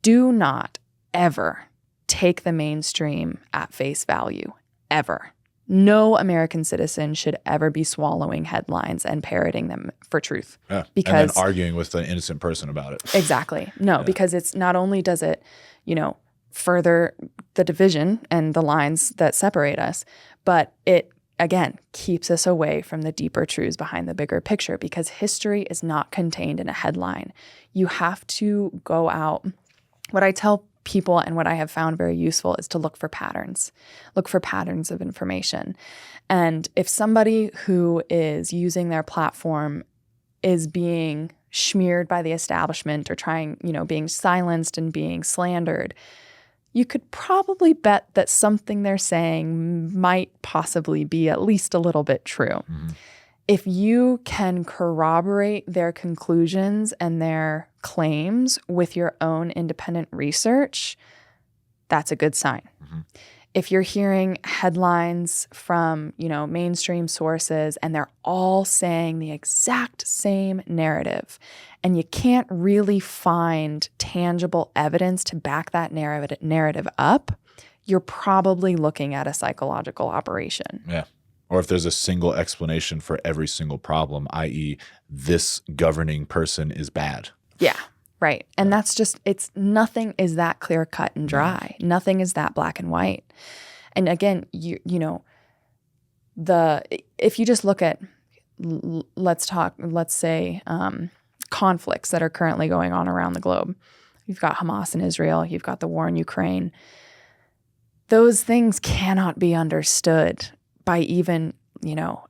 do not ever take the mainstream at face value, ever. No American citizen should ever be swallowing headlines and parroting them for truth. Yeah. Because, and then arguing with an innocent person about it. Exactly. No, because it's not only does it, further the division and the lines that separate us, but it again, keeps us away from the deeper truths behind the bigger picture, because history is not contained in a headline. You have to go out. What I tell people, and what I have found very useful, is to look for patterns. Look for patterns of information. And if somebody who is using their platform is being smeared by the establishment, or being silenced and being slandered, you could probably bet that something they're saying might possibly be at least a little bit true. Mm-hmm. If you can corroborate their conclusions and their claims with your own independent research, that's a good sign. Mm-hmm. If you're hearing headlines from, mainstream sources, and they're all saying the exact same narrative, and you can't really find tangible evidence to back that narrative up, you're probably looking at a psychological operation. Yeah. Or if there's a single explanation for every single problem, i.e., this governing person is bad. Yeah. Right. And that's just, nothing is that clear cut and dry. Nothing is that black and white. And again, if you just look at let's say, conflicts that are currently going on around the globe. You've got Hamas and Israel. You've got the war in Ukraine. Those things cannot be understood by even,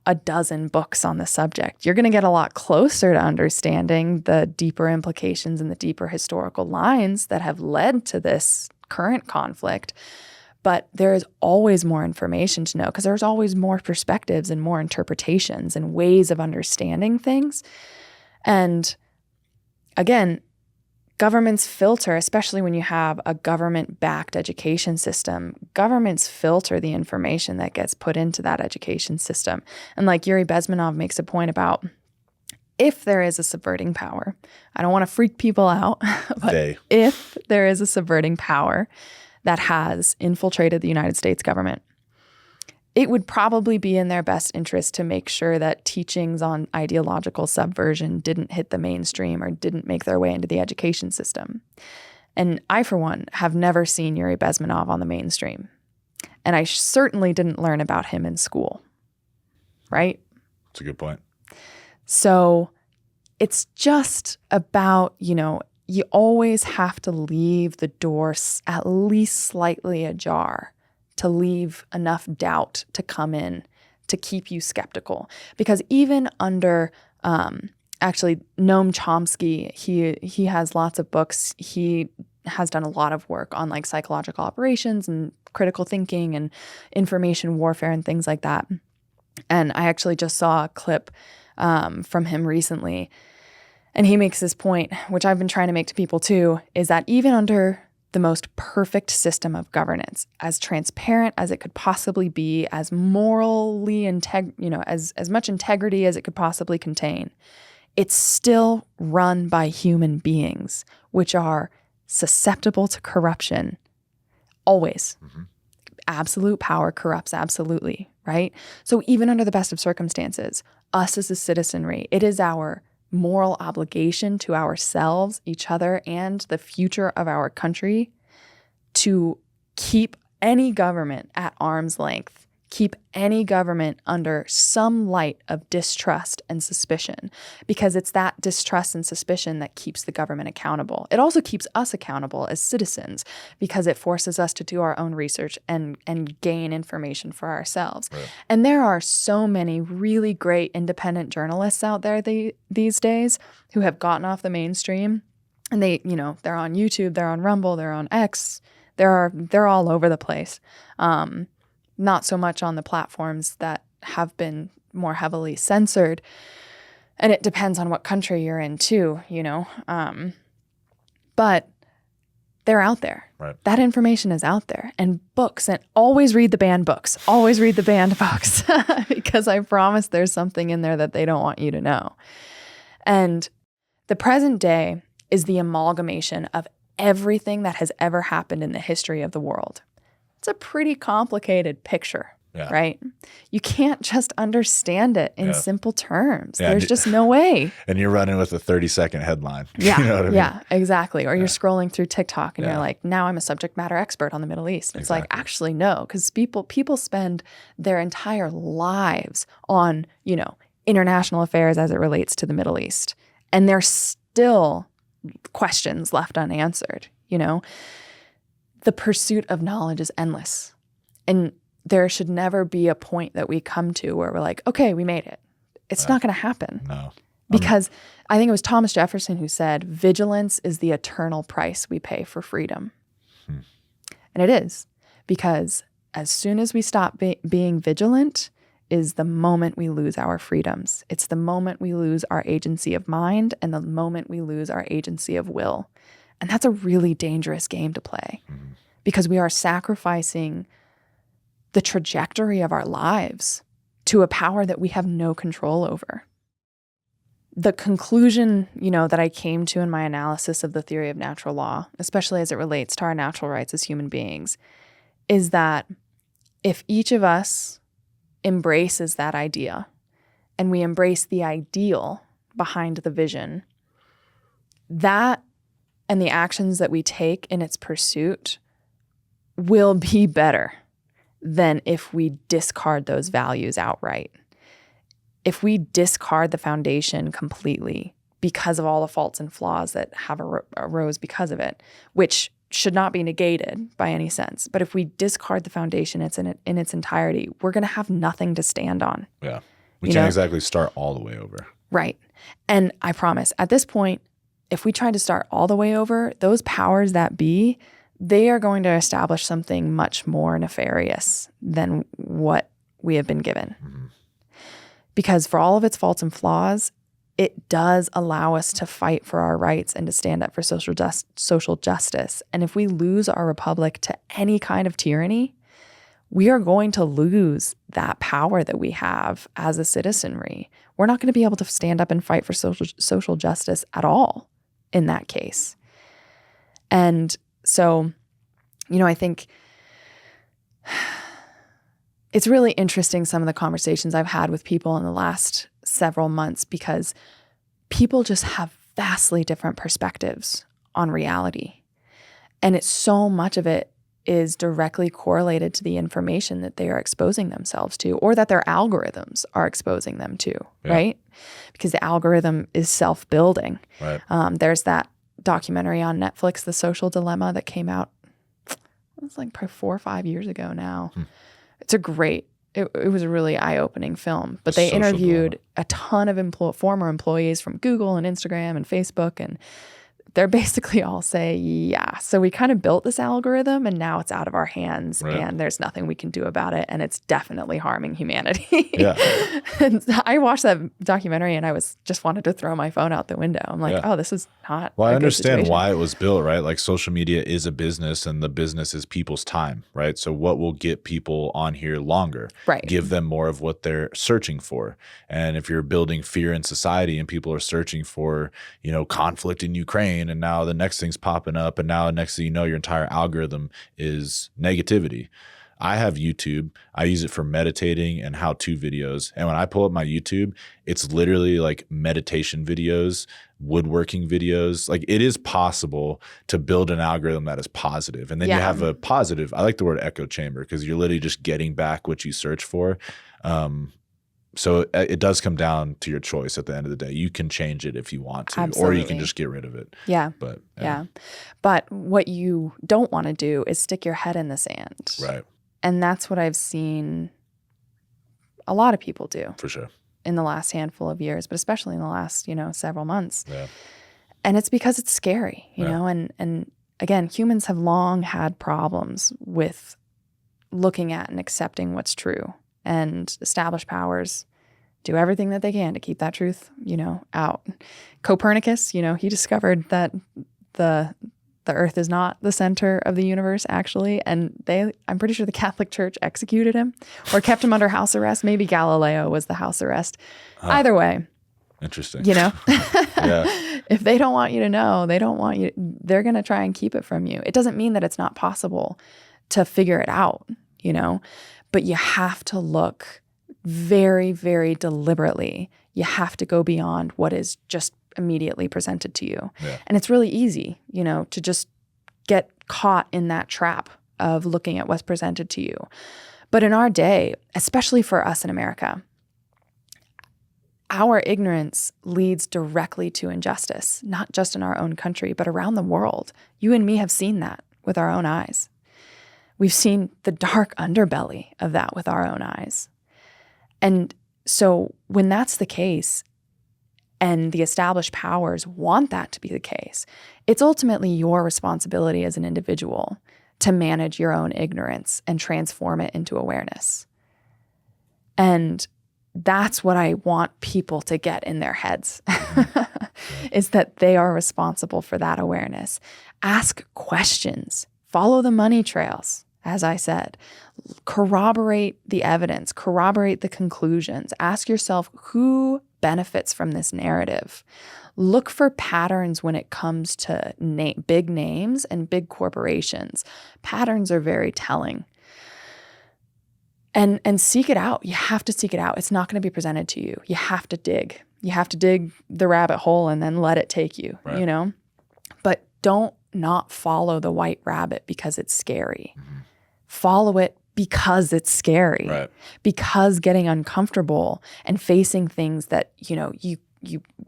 a dozen books on the subject. You're going to get a lot closer to understanding the deeper implications and the deeper historical lines that have led to this current conflict. But there is always more information to know because there's always more perspectives and more interpretations and ways of understanding things. And again, governments filter, especially when you have a government-backed education system, governments filter the information that gets put into that education system. And like Yuri Bezmenov makes a point about, if there is a subverting power, I don't want to freak people out, but if there is a subverting power that has infiltrated the United States government, it would probably be in their best interest to make sure that teachings on ideological subversion didn't hit the mainstream or didn't make their way into the education system. And I, for one, have never seen Yuri Bezmenov on the mainstream. And I certainly didn't learn about him in school. Right? That's a good point. So it's just about, you always have to leave the door at least slightly ajar, to leave enough doubt to come in, to keep you skeptical. Because even under, actually, Noam Chomsky, he has lots of books. He has done a lot of work on like psychological operations and critical thinking and information warfare and things like that. And I actually just saw a clip from him recently. And he makes this point, which I've been trying to make to people too, is that even under the most perfect system of governance, as transparent as it could possibly be, as morally as much integrity as it could possibly contain, it's still run by human beings, which are susceptible to corruption. Always. Mm-hmm. Absolute power corrupts absolutely, right? So even under the best of circumstances, us as a citizenry, it is our moral obligation to ourselves, each other, and the future of our country to keep any government at arm's length, keep any government under some light of distrust and suspicion, because it's that distrust and suspicion that keeps the government accountable. It also keeps us accountable as citizens because it forces us to do our own research and gain information for ourselves. Right. And there are so many really great independent journalists out there these days who have gotten off the mainstream, and they're on YouTube, they're on Rumble, they're on X, they're all over the place. Not so much on the platforms that have been more heavily censored. And it depends on what country you're in too, but they're out there. Right. That information is out there. And books, and always read the banned books. Always read the banned books because I promise there's something in there that they don't want you to know. And the present day is the amalgamation of everything that has ever happened in the history of the world. It's a pretty complicated picture, right? You can't just understand it in simple terms. Yeah, there's just no way. And you're running with a 30-second headline. Yeah, you know what I mean? Yeah, exactly. Or you're scrolling through TikTok and you're like, now I'm a subject matter expert on the Middle East. It's like, actually, no, because people spend their entire lives on, international affairs as it relates to the Middle East. And there's still questions left unanswered, The pursuit of knowledge is endless. And there should never be a point that we come to where we're like, okay, we made it. It's not going to happen. No. Because I think it was Thomas Jefferson who said, vigilance is the eternal price we pay for freedom. And it is. Because as soon as we stop being vigilant is the moment we lose our freedoms. It's the moment we lose our agency of mind and the moment we lose our agency of will. And that's a really dangerous game to play because we are sacrificing the trajectory of our lives to a power that we have no control over. The conclusion, that I came to in my analysis of the theory of natural law, especially as it relates to our natural rights as human beings, is that if each of us embraces that idea and we embrace the ideal behind the vision, that and the actions that we take in its pursuit will be better than if we discard those values outright. if we discard the foundation completely because of all the faults and flaws that have arose because of it, which should not be negated by any sense. But if we discard the foundation in its entirety, we're going to have nothing to stand on. Yeah. We can't exactly start all the way over. Right. And I promise, at this point, if we try to start all the way over, those powers that be, they are going to establish something much more nefarious than what we have been given. Mm-hmm. Because for all of its faults and flaws, it does allow us to fight for our rights and to stand up for social justice. And if we lose our republic to any kind of tyranny, we are going to lose that power that we have as a citizenry. We're not going to be able to stand up and fight for social justice at all in that case. And so, I think it's really interesting, some of the conversations I've had with people in the last several months, because people just have vastly different perspectives on reality. And it's so much of it is directly correlated to the information that they are exposing themselves to, or that their algorithms are exposing them to, right? Because the algorithm is self-building. Right. There's that documentary on Netflix, The Social Dilemma, that came out, it was like probably 4 or 5 years ago now. It's it was a really eye-opening film. But they interviewed a ton of former employees from Google and Instagram and Facebook, and they're basically all say, yeah, so we kind of built this algorithm and now it's out of our hands, and there's nothing we can do about it, and it's definitely harming humanity. Yeah. And I watched that documentary and I just wanted to throw my phone out the window. I'm like, oh, this is not Well, a I good understand situation. why it was built, right? Like, social media is a business, and the business is people's time, right? So what will get people on here longer? Right. Give them more of what they're searching for. And if you're building fear in society and people are searching for, conflict in Ukraine, and now the next thing's popping up, and now next thing you know, your entire algorithm is negativity. I have YouTube. I use it for meditating and how-to videos. And when I pull up my YouTube, it's literally like meditation videos, woodworking videos. Like, it is possible to build an algorithm that is positive. And then you have a positive, I like the word echo chamber, because you're literally just getting back what you search for. So it does come down to your choice at the end of the day. You can change it if you want to, Absolutely. or you can just get rid of it. Yeah. But But what you don't want to do is stick your head in the sand. Right. And that's what I've seen a lot of people do. For sure. In the last handful of years, but especially in the last, several months. Yeah. And it's because it's scary, you know, and again, humans have long had problems with looking at and accepting what's true, and established powers do everything that they can to keep that truth, out. Copernicus, he discovered that the earth is not the center of the universe, actually. And I'm pretty sure the Catholic Church executed him or kept him under house arrest. Maybe Galileo was the house arrest. Either way. Interesting. Yeah. If they don't want you to know, they're going to try and keep it from you. It doesn't mean that it's not possible to figure it out, but you have to look very, very deliberately. You have to go beyond what is just immediately presented to you. Yeah. And it's really easy, to just get caught in that trap of looking at what's presented to you. But in our day, especially for us in America, our ignorance leads directly to injustice, not just in our own country, but around the world. You and me have seen that with our own eyes. We've seen the dark underbelly of that with our own eyes. And so when that's the case, and the established powers want that to be the case, it's ultimately your responsibility as an individual to manage your own ignorance and transform it into awareness. And that's what I want people to get in their heads, is that they are responsible for that awareness. Ask questions. Follow the money trails, as I said. Corroborate the evidence. Corroborate the conclusions. Ask yourself, who benefits from this narrative? Look for patterns when it comes to big names and big corporations. Patterns are very telling. And seek it out. You have to seek it out. It's not going to be presented to you. You have to dig. You have to dig the rabbit hole and then let it take you, right. But don't not follow the white rabbit because it's scary. Mm-hmm. Follow it because it's scary, Right. because getting uncomfortable and facing things that, you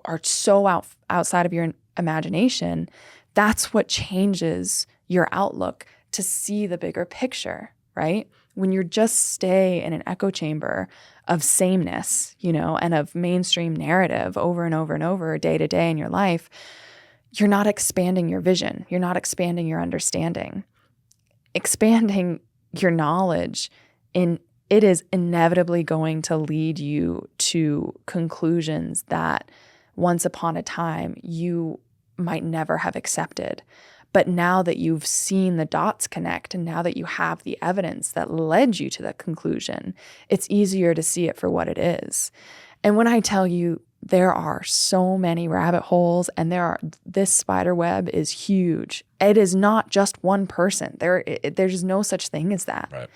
are so outside of your imagination, that's what changes your outlook to see the bigger picture, right? When you just stay in an echo chamber of sameness, and of mainstream narrative over and over and over, day to day in your life, you're not expanding your vision. You're not expanding your understanding. Expanding your knowledge, it is inevitably going to lead you to conclusions that once upon a time you might never have accepted. But now that you've seen the dots connect, and now that you have the evidence that led you to that conclusion, it's easier to see it for what it is. And when I tell you there are so many rabbit holes, and this spider web is huge. It is not just one person. There's no such thing as that. Right.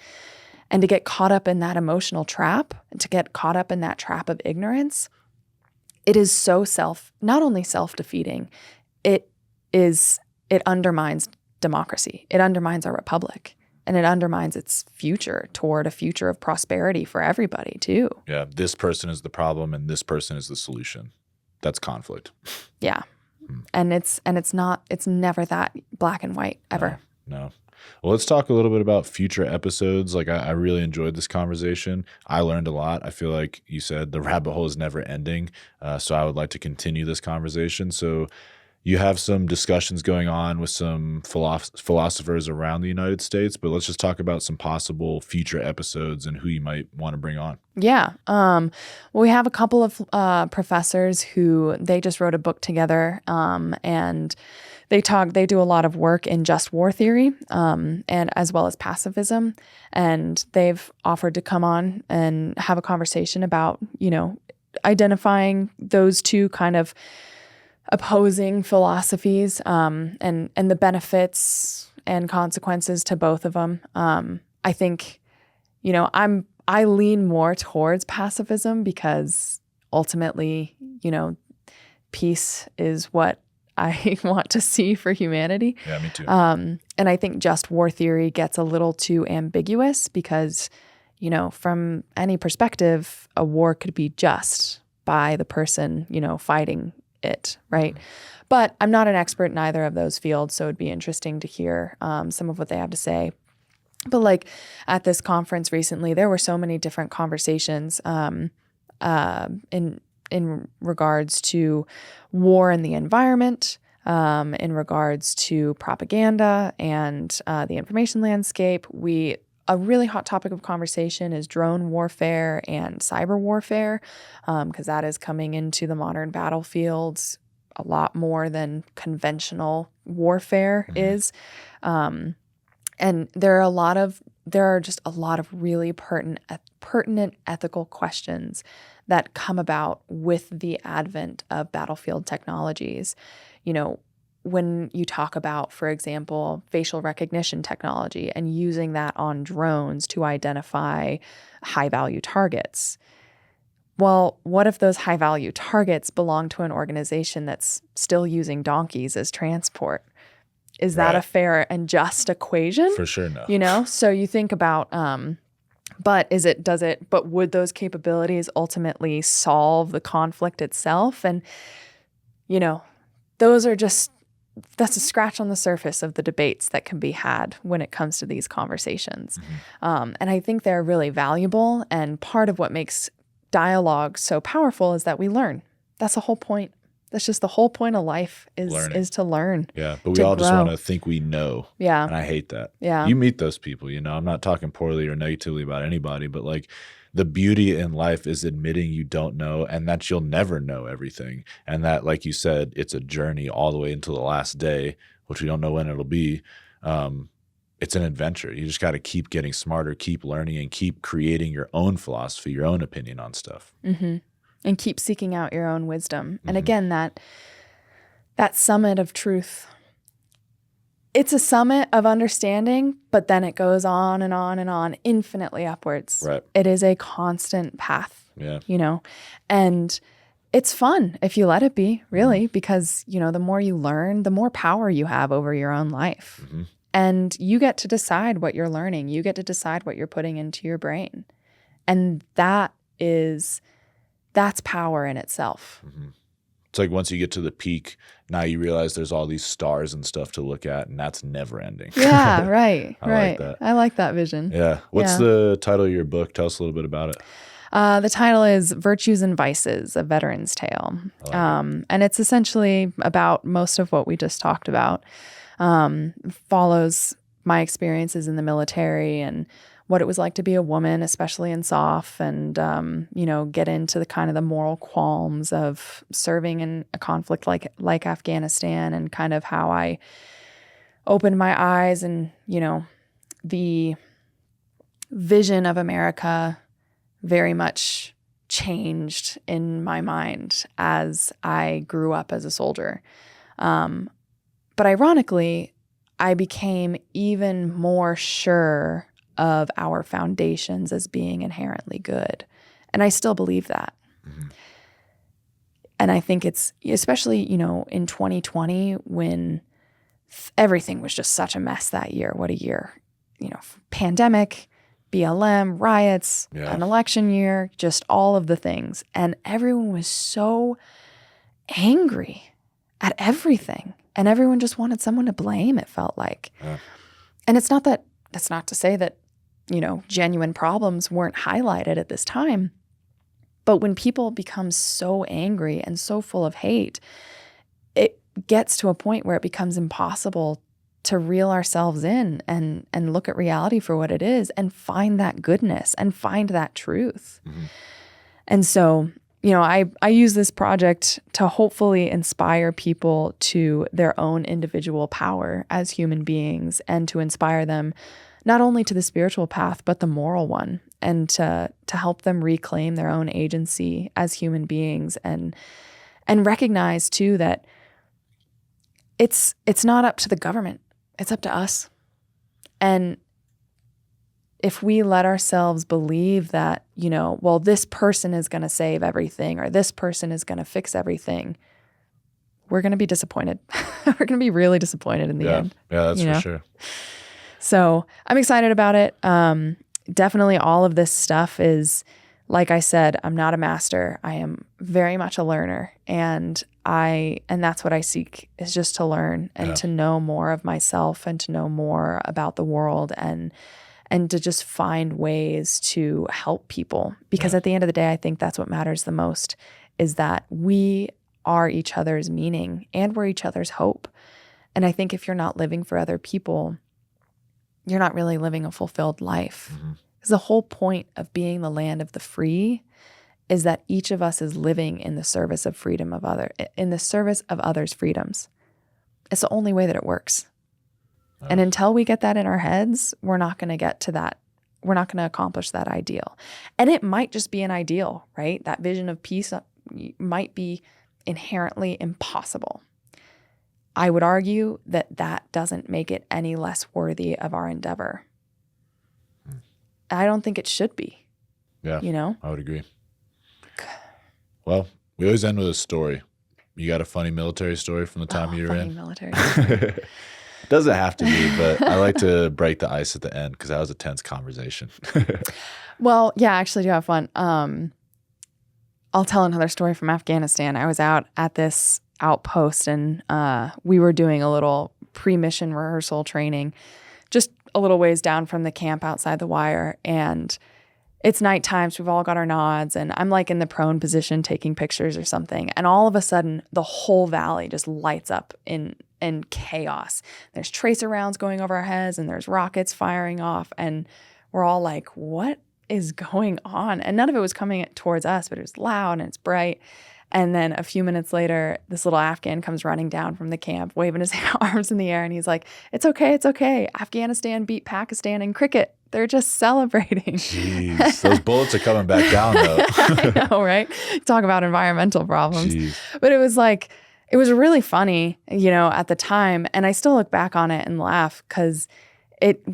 And to get caught up in that emotional trap, and to get caught up in that trap of ignorance, it is so not only self-defeating, it undermines democracy. It undermines our republic. And it undermines its future toward a future of prosperity for everybody too. Yeah, this person is the problem and this person is the solution. That's conflict. Yeah. And it's never that black and white ever. No. Well, let's talk a little bit about future episodes. Like I really enjoyed this conversation. I learned a lot. I feel like you said the rabbit hole is never ending. So I would like to continue this conversation. So you have some discussions going on with some philosophers around the United States, but let's just talk about some possible future episodes and who you might want to bring on. Yeah. Well, we have a couple of professors who they just wrote a book together, and they do a lot of work in just war theory, and as well as pacifism. And they've offered to come on and have a conversation about, identifying those two kind of opposing philosophies, and the benefits and consequences to both of them. I think, I lean more towards pacifism because ultimately, peace is what I want to see for humanity. Yeah, me too. And I think just war theory gets a little too ambiguous because, from any perspective, a war could be just by the person, fighting it, right? Mm-hmm. But I'm not an expert in either of those fields, so it'd be interesting to hear some of what they have to say. But like at this conference recently, there were so many different conversations in regards to war and the environment, in regards to propaganda and the information landscape. A really hot topic of conversation is drone warfare and cyber warfare, because that is coming into the modern battlefields a lot more than conventional warfare is. And there are just a lot of really pertinent ethical questions that come about with the advent of battlefield technologies. When you talk about, for example, facial recognition technology and using that on drones to identify high-value targets. Well, what if those high-value targets belong to an organization that's still using donkeys as transport? Is that a fair and just equation? For sure, no. So you think about, but would those capabilities ultimately solve the conflict itself? And, that's a scratch on the surface of the debates that can be had when it comes to these conversations. Mm-hmm. And I think they're really valuable. And part of what makes dialogue so powerful is that we learn. That's the whole point. That's just the whole point of life is to learn. Yeah, but we all just want to think we know. Yeah. And I hate that. Yeah. You meet those people, I'm not talking poorly or negatively about anybody, but like the beauty in life is admitting you don't know and that you'll never know everything. And that, like you said, it's a journey all the way until the last day, which we don't know when it'll be. It's an adventure. You just got to keep getting smarter, keep learning, and keep creating your own philosophy, your own opinion on stuff. Mm-hmm. And keep seeking out your own wisdom. Mm-hmm. And again, that summit of truth, it's a summit of understanding, but then it goes on and on and on, infinitely upwards. Right. It is a constant path, yeah. And it's fun if you let it be, really, because, the more you learn, the more power you have over your own life. Mm-hmm. And you get to decide what you're learning. You get to decide what you're putting into your brain. And that's power in itself. Mm-hmm. It's like once you get to the peak, now you realize there's all these stars and stuff to look at, and that's never ending. Yeah, right. Like that. I like that vision. Yeah. What's the title of your book? Tell us a little bit about it. The title is Virtues and Vices, A Veteran's Tale. And it's essentially about most of what we just talked about. Follows my experiences in the military and what it was like to be a woman, especially in SOF, and, get into the kind of the moral qualms of serving in a conflict like Afghanistan, and kind of how I opened my eyes and, the vision of America very much changed in my mind as I grew up as a soldier. But ironically, I became even more sure of our foundations as being inherently good. And I still believe that. Mm-hmm. And I think it's, especially, in 2020, when everything was just such a mess that year. What a year. Pandemic, BLM, riots, an election year, just all of the things. And everyone was so angry at everything. And everyone just wanted someone to blame, it felt like. Yeah. And that's not to say that, genuine problems weren't highlighted at this time. But when people become so angry and so full of hate, it gets to a point where it becomes impossible to reel ourselves in and look at reality for what it is and find that goodness and find that truth. Mm-hmm. And so, I use this project to hopefully inspire people to their own individual power as human beings, and to inspire them not only to the spiritual path, but the moral one, and to help them reclaim their own agency as human beings, and recognize too that it's not up to the government, it's up to us. And if we let ourselves believe that, this person is going to save everything, or this person is going to fix everything, we're going to be disappointed. We're going to be really disappointed in the end. Yeah, that's for sure. So I'm excited about it. Definitely all of this stuff is, like I said, I'm not a master. I am very much a learner. And that's what I seek, is just to learn and to know more of myself, and to know more about the world, and to just find ways to help people. Because at the end of the day, I think that's what matters the most, is that we are each other's meaning and we're each other's hope. And I think if you're not living for other people, you're not really living a fulfilled life. Mm-hmm. Because the whole point of being the land of the free is that each of us is living in the service of in the service of others' freedoms. It's the only way that it works. Oh. And until we get that in our heads, we're not going to get to that. We're not going to accomplish that ideal. And it might just be an ideal, right? That vision of peace might be inherently impossible. I would argue that doesn't make it any less worthy of our endeavor. I don't think it should be. Yeah, I would agree. Well, we always end with a story. You got a funny military story from the time you were in? Military story. Doesn't have to be, but I like to break the ice at the end, because that was a tense conversation. Well, yeah, I actually do have fun. I'll tell another story from Afghanistan. I was out at this outpost, and we were doing a little pre-mission rehearsal training just a little ways down from the camp outside the wire. And it's nighttime, so we've all got our nods, and I'm like in the prone position taking pictures or something. And all of a sudden, the whole valley just lights up in chaos. There's tracer rounds going over our heads, and there's rockets firing off. And we're all like, what is going on? And none of it was coming towards us, but it was loud and it's bright. And then a few minutes later, this little Afghan comes running down from the camp, waving his arms in the air. And he's like, it's okay, it's okay. Afghanistan beat Pakistan in cricket. They're just celebrating. Jeez, those bullets are coming back down, though. I know, right? Talk about environmental problems. Jeez. But it was really funny, at the time. And I still look back on it and laugh, because it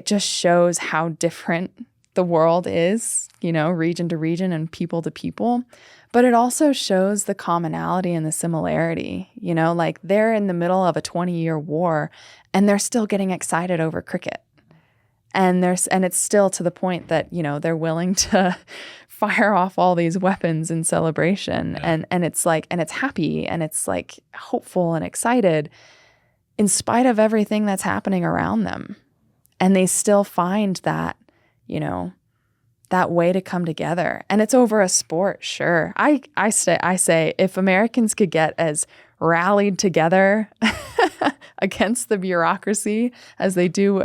just shows how different the world is, region to region and people to people. But it also shows the commonality and the similarity, like they're in the middle of a 20-year war and they're still getting excited over cricket. And it's still to the point that, they're willing to fire off all these weapons in celebration. Yeah. And it's like, and it's happy and it's like hopeful and excited in spite of everything that's happening around them. And they still find that, that way to come together. And it's over a sport, sure. I say if Americans could get as rallied together against the bureaucracy as they do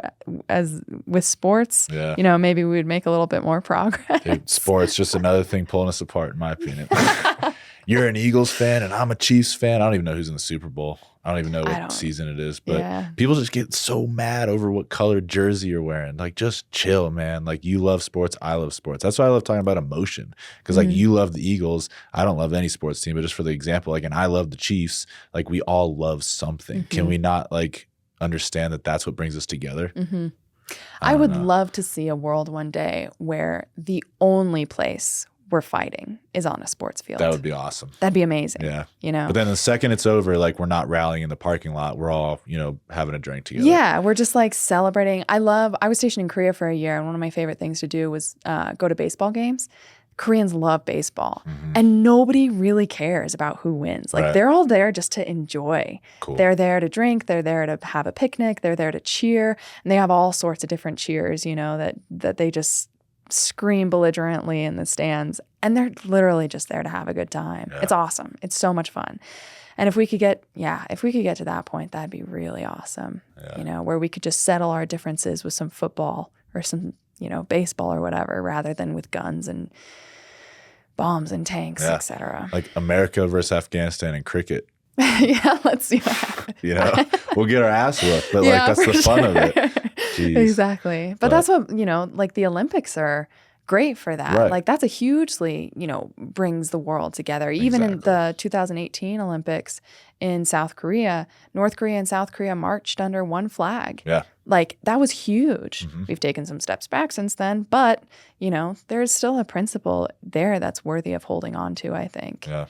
as with sports, maybe we would make a little bit more progress. Dude, sports, just another thing pulling us apart, in my opinion. You're an Eagles fan and I'm a Chiefs fan. I don't even know who's in the Super Bowl. I don't even know what season it is, but people just get so mad over what colored jersey you're wearing. Like, just chill, man. Like, you love sports. I love sports. That's why I love talking about emotion. Because like you love the Eagles. I don't love any sports team, but just for the example, like, and I love the Chiefs. Like, we all love something. Can we not like understand that that's what brings us together? I would love to see a world one day where the only place we're fighting is on a sports field. That would be awesome. That'd be amazing. Yeah. But then the second it's over, like, we're not rallying in the parking lot. We're all, having a drink together. Yeah. We're just like celebrating. I was stationed in Korea for a year, and one of my favorite things to do was go to baseball games. Koreans love baseball, and nobody really cares about who wins. Like, they're all there just to enjoy. Cool. They're there to drink. They're there to have a picnic. They're there to cheer. And they have all sorts of different cheers, that they just scream belligerently in the stands, and they're literally just there to have a good time. It's awesome. It's so much fun. And if we could get to that point, that'd be really awesome. Where we could just settle our differences with some football or some, baseball or whatever, rather than with guns and bombs and tanks, etc. Like America versus Afghanistan in cricket. Let's see what happens. We'll get our ass whooped, but that's the fun of it. Jeez. Exactly. But that's what, like the Olympics are great for that. Right. Like, that's a hugely, brings the world together. Even in the 2018 Olympics in South Korea, North Korea and South Korea marched under one flag. Yeah. Like, that was huge. We've taken some steps back since then, but, there's still a principle there that's worthy of holding on to, I think. Yeah.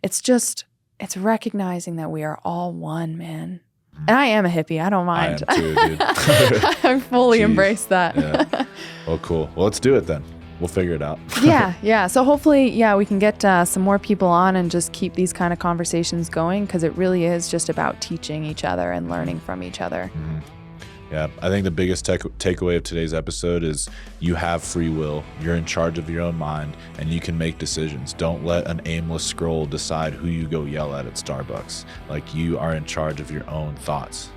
It's recognizing that we are all one, man. And I am a hippie. I don't mind. I am too, dude. I fully embrace that. Yeah. Well, cool. Well, let's do it then. We'll figure it out. Yeah. So hopefully, we can get some more people on and just keep these kind of conversations going, because it really is just about teaching each other and learning from each other. Yeah, I think the biggest takeaway of today's episode is you have free will, you're in charge of your own mind, and you can make decisions. Don't let an aimless scroll decide who you go yell at Starbucks. Like, you are in charge of your own thoughts.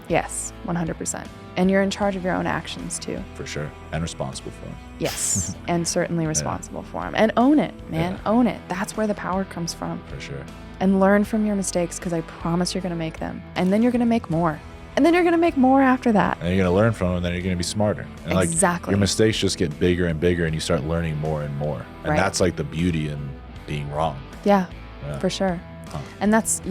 Yes, 100%. And you're in charge of your own actions too. For sure. And responsible for them. Yes, and certainly responsible for them. And own it, man. Own it. That's where the power comes from. For sure. And learn from your mistakes, because I promise you're going to make them. And then you're going to make more. And then you're going to make more after that. And you're going to learn from them, and then you're going to be smarter. And exactly. Your mistakes just get bigger and bigger, and you start learning more and more. And that's like the beauty in being wrong. Yeah. For sure. And that's,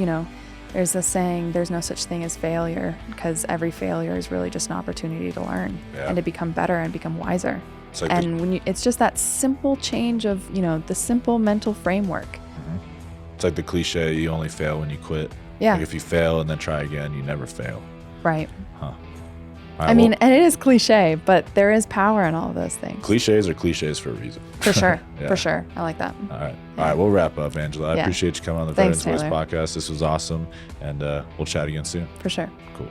there's this saying, there's no such thing as failure, because every failure is really just an opportunity to learn and to become better and become wiser. Like it's just that simple change of, the simple mental framework. It's like the cliche, you only fail when you quit. Yeah. Like, if you fail and then try again, you never fail. Right. Right, and it is cliche, but there is power in all of those things. Cliches are cliches for a reason. For sure. For sure. I like that. All right. We'll wrap up, Angela. I appreciate you coming on the Veterans Voice podcast. This was awesome. And we'll chat again soon. For sure. Cool.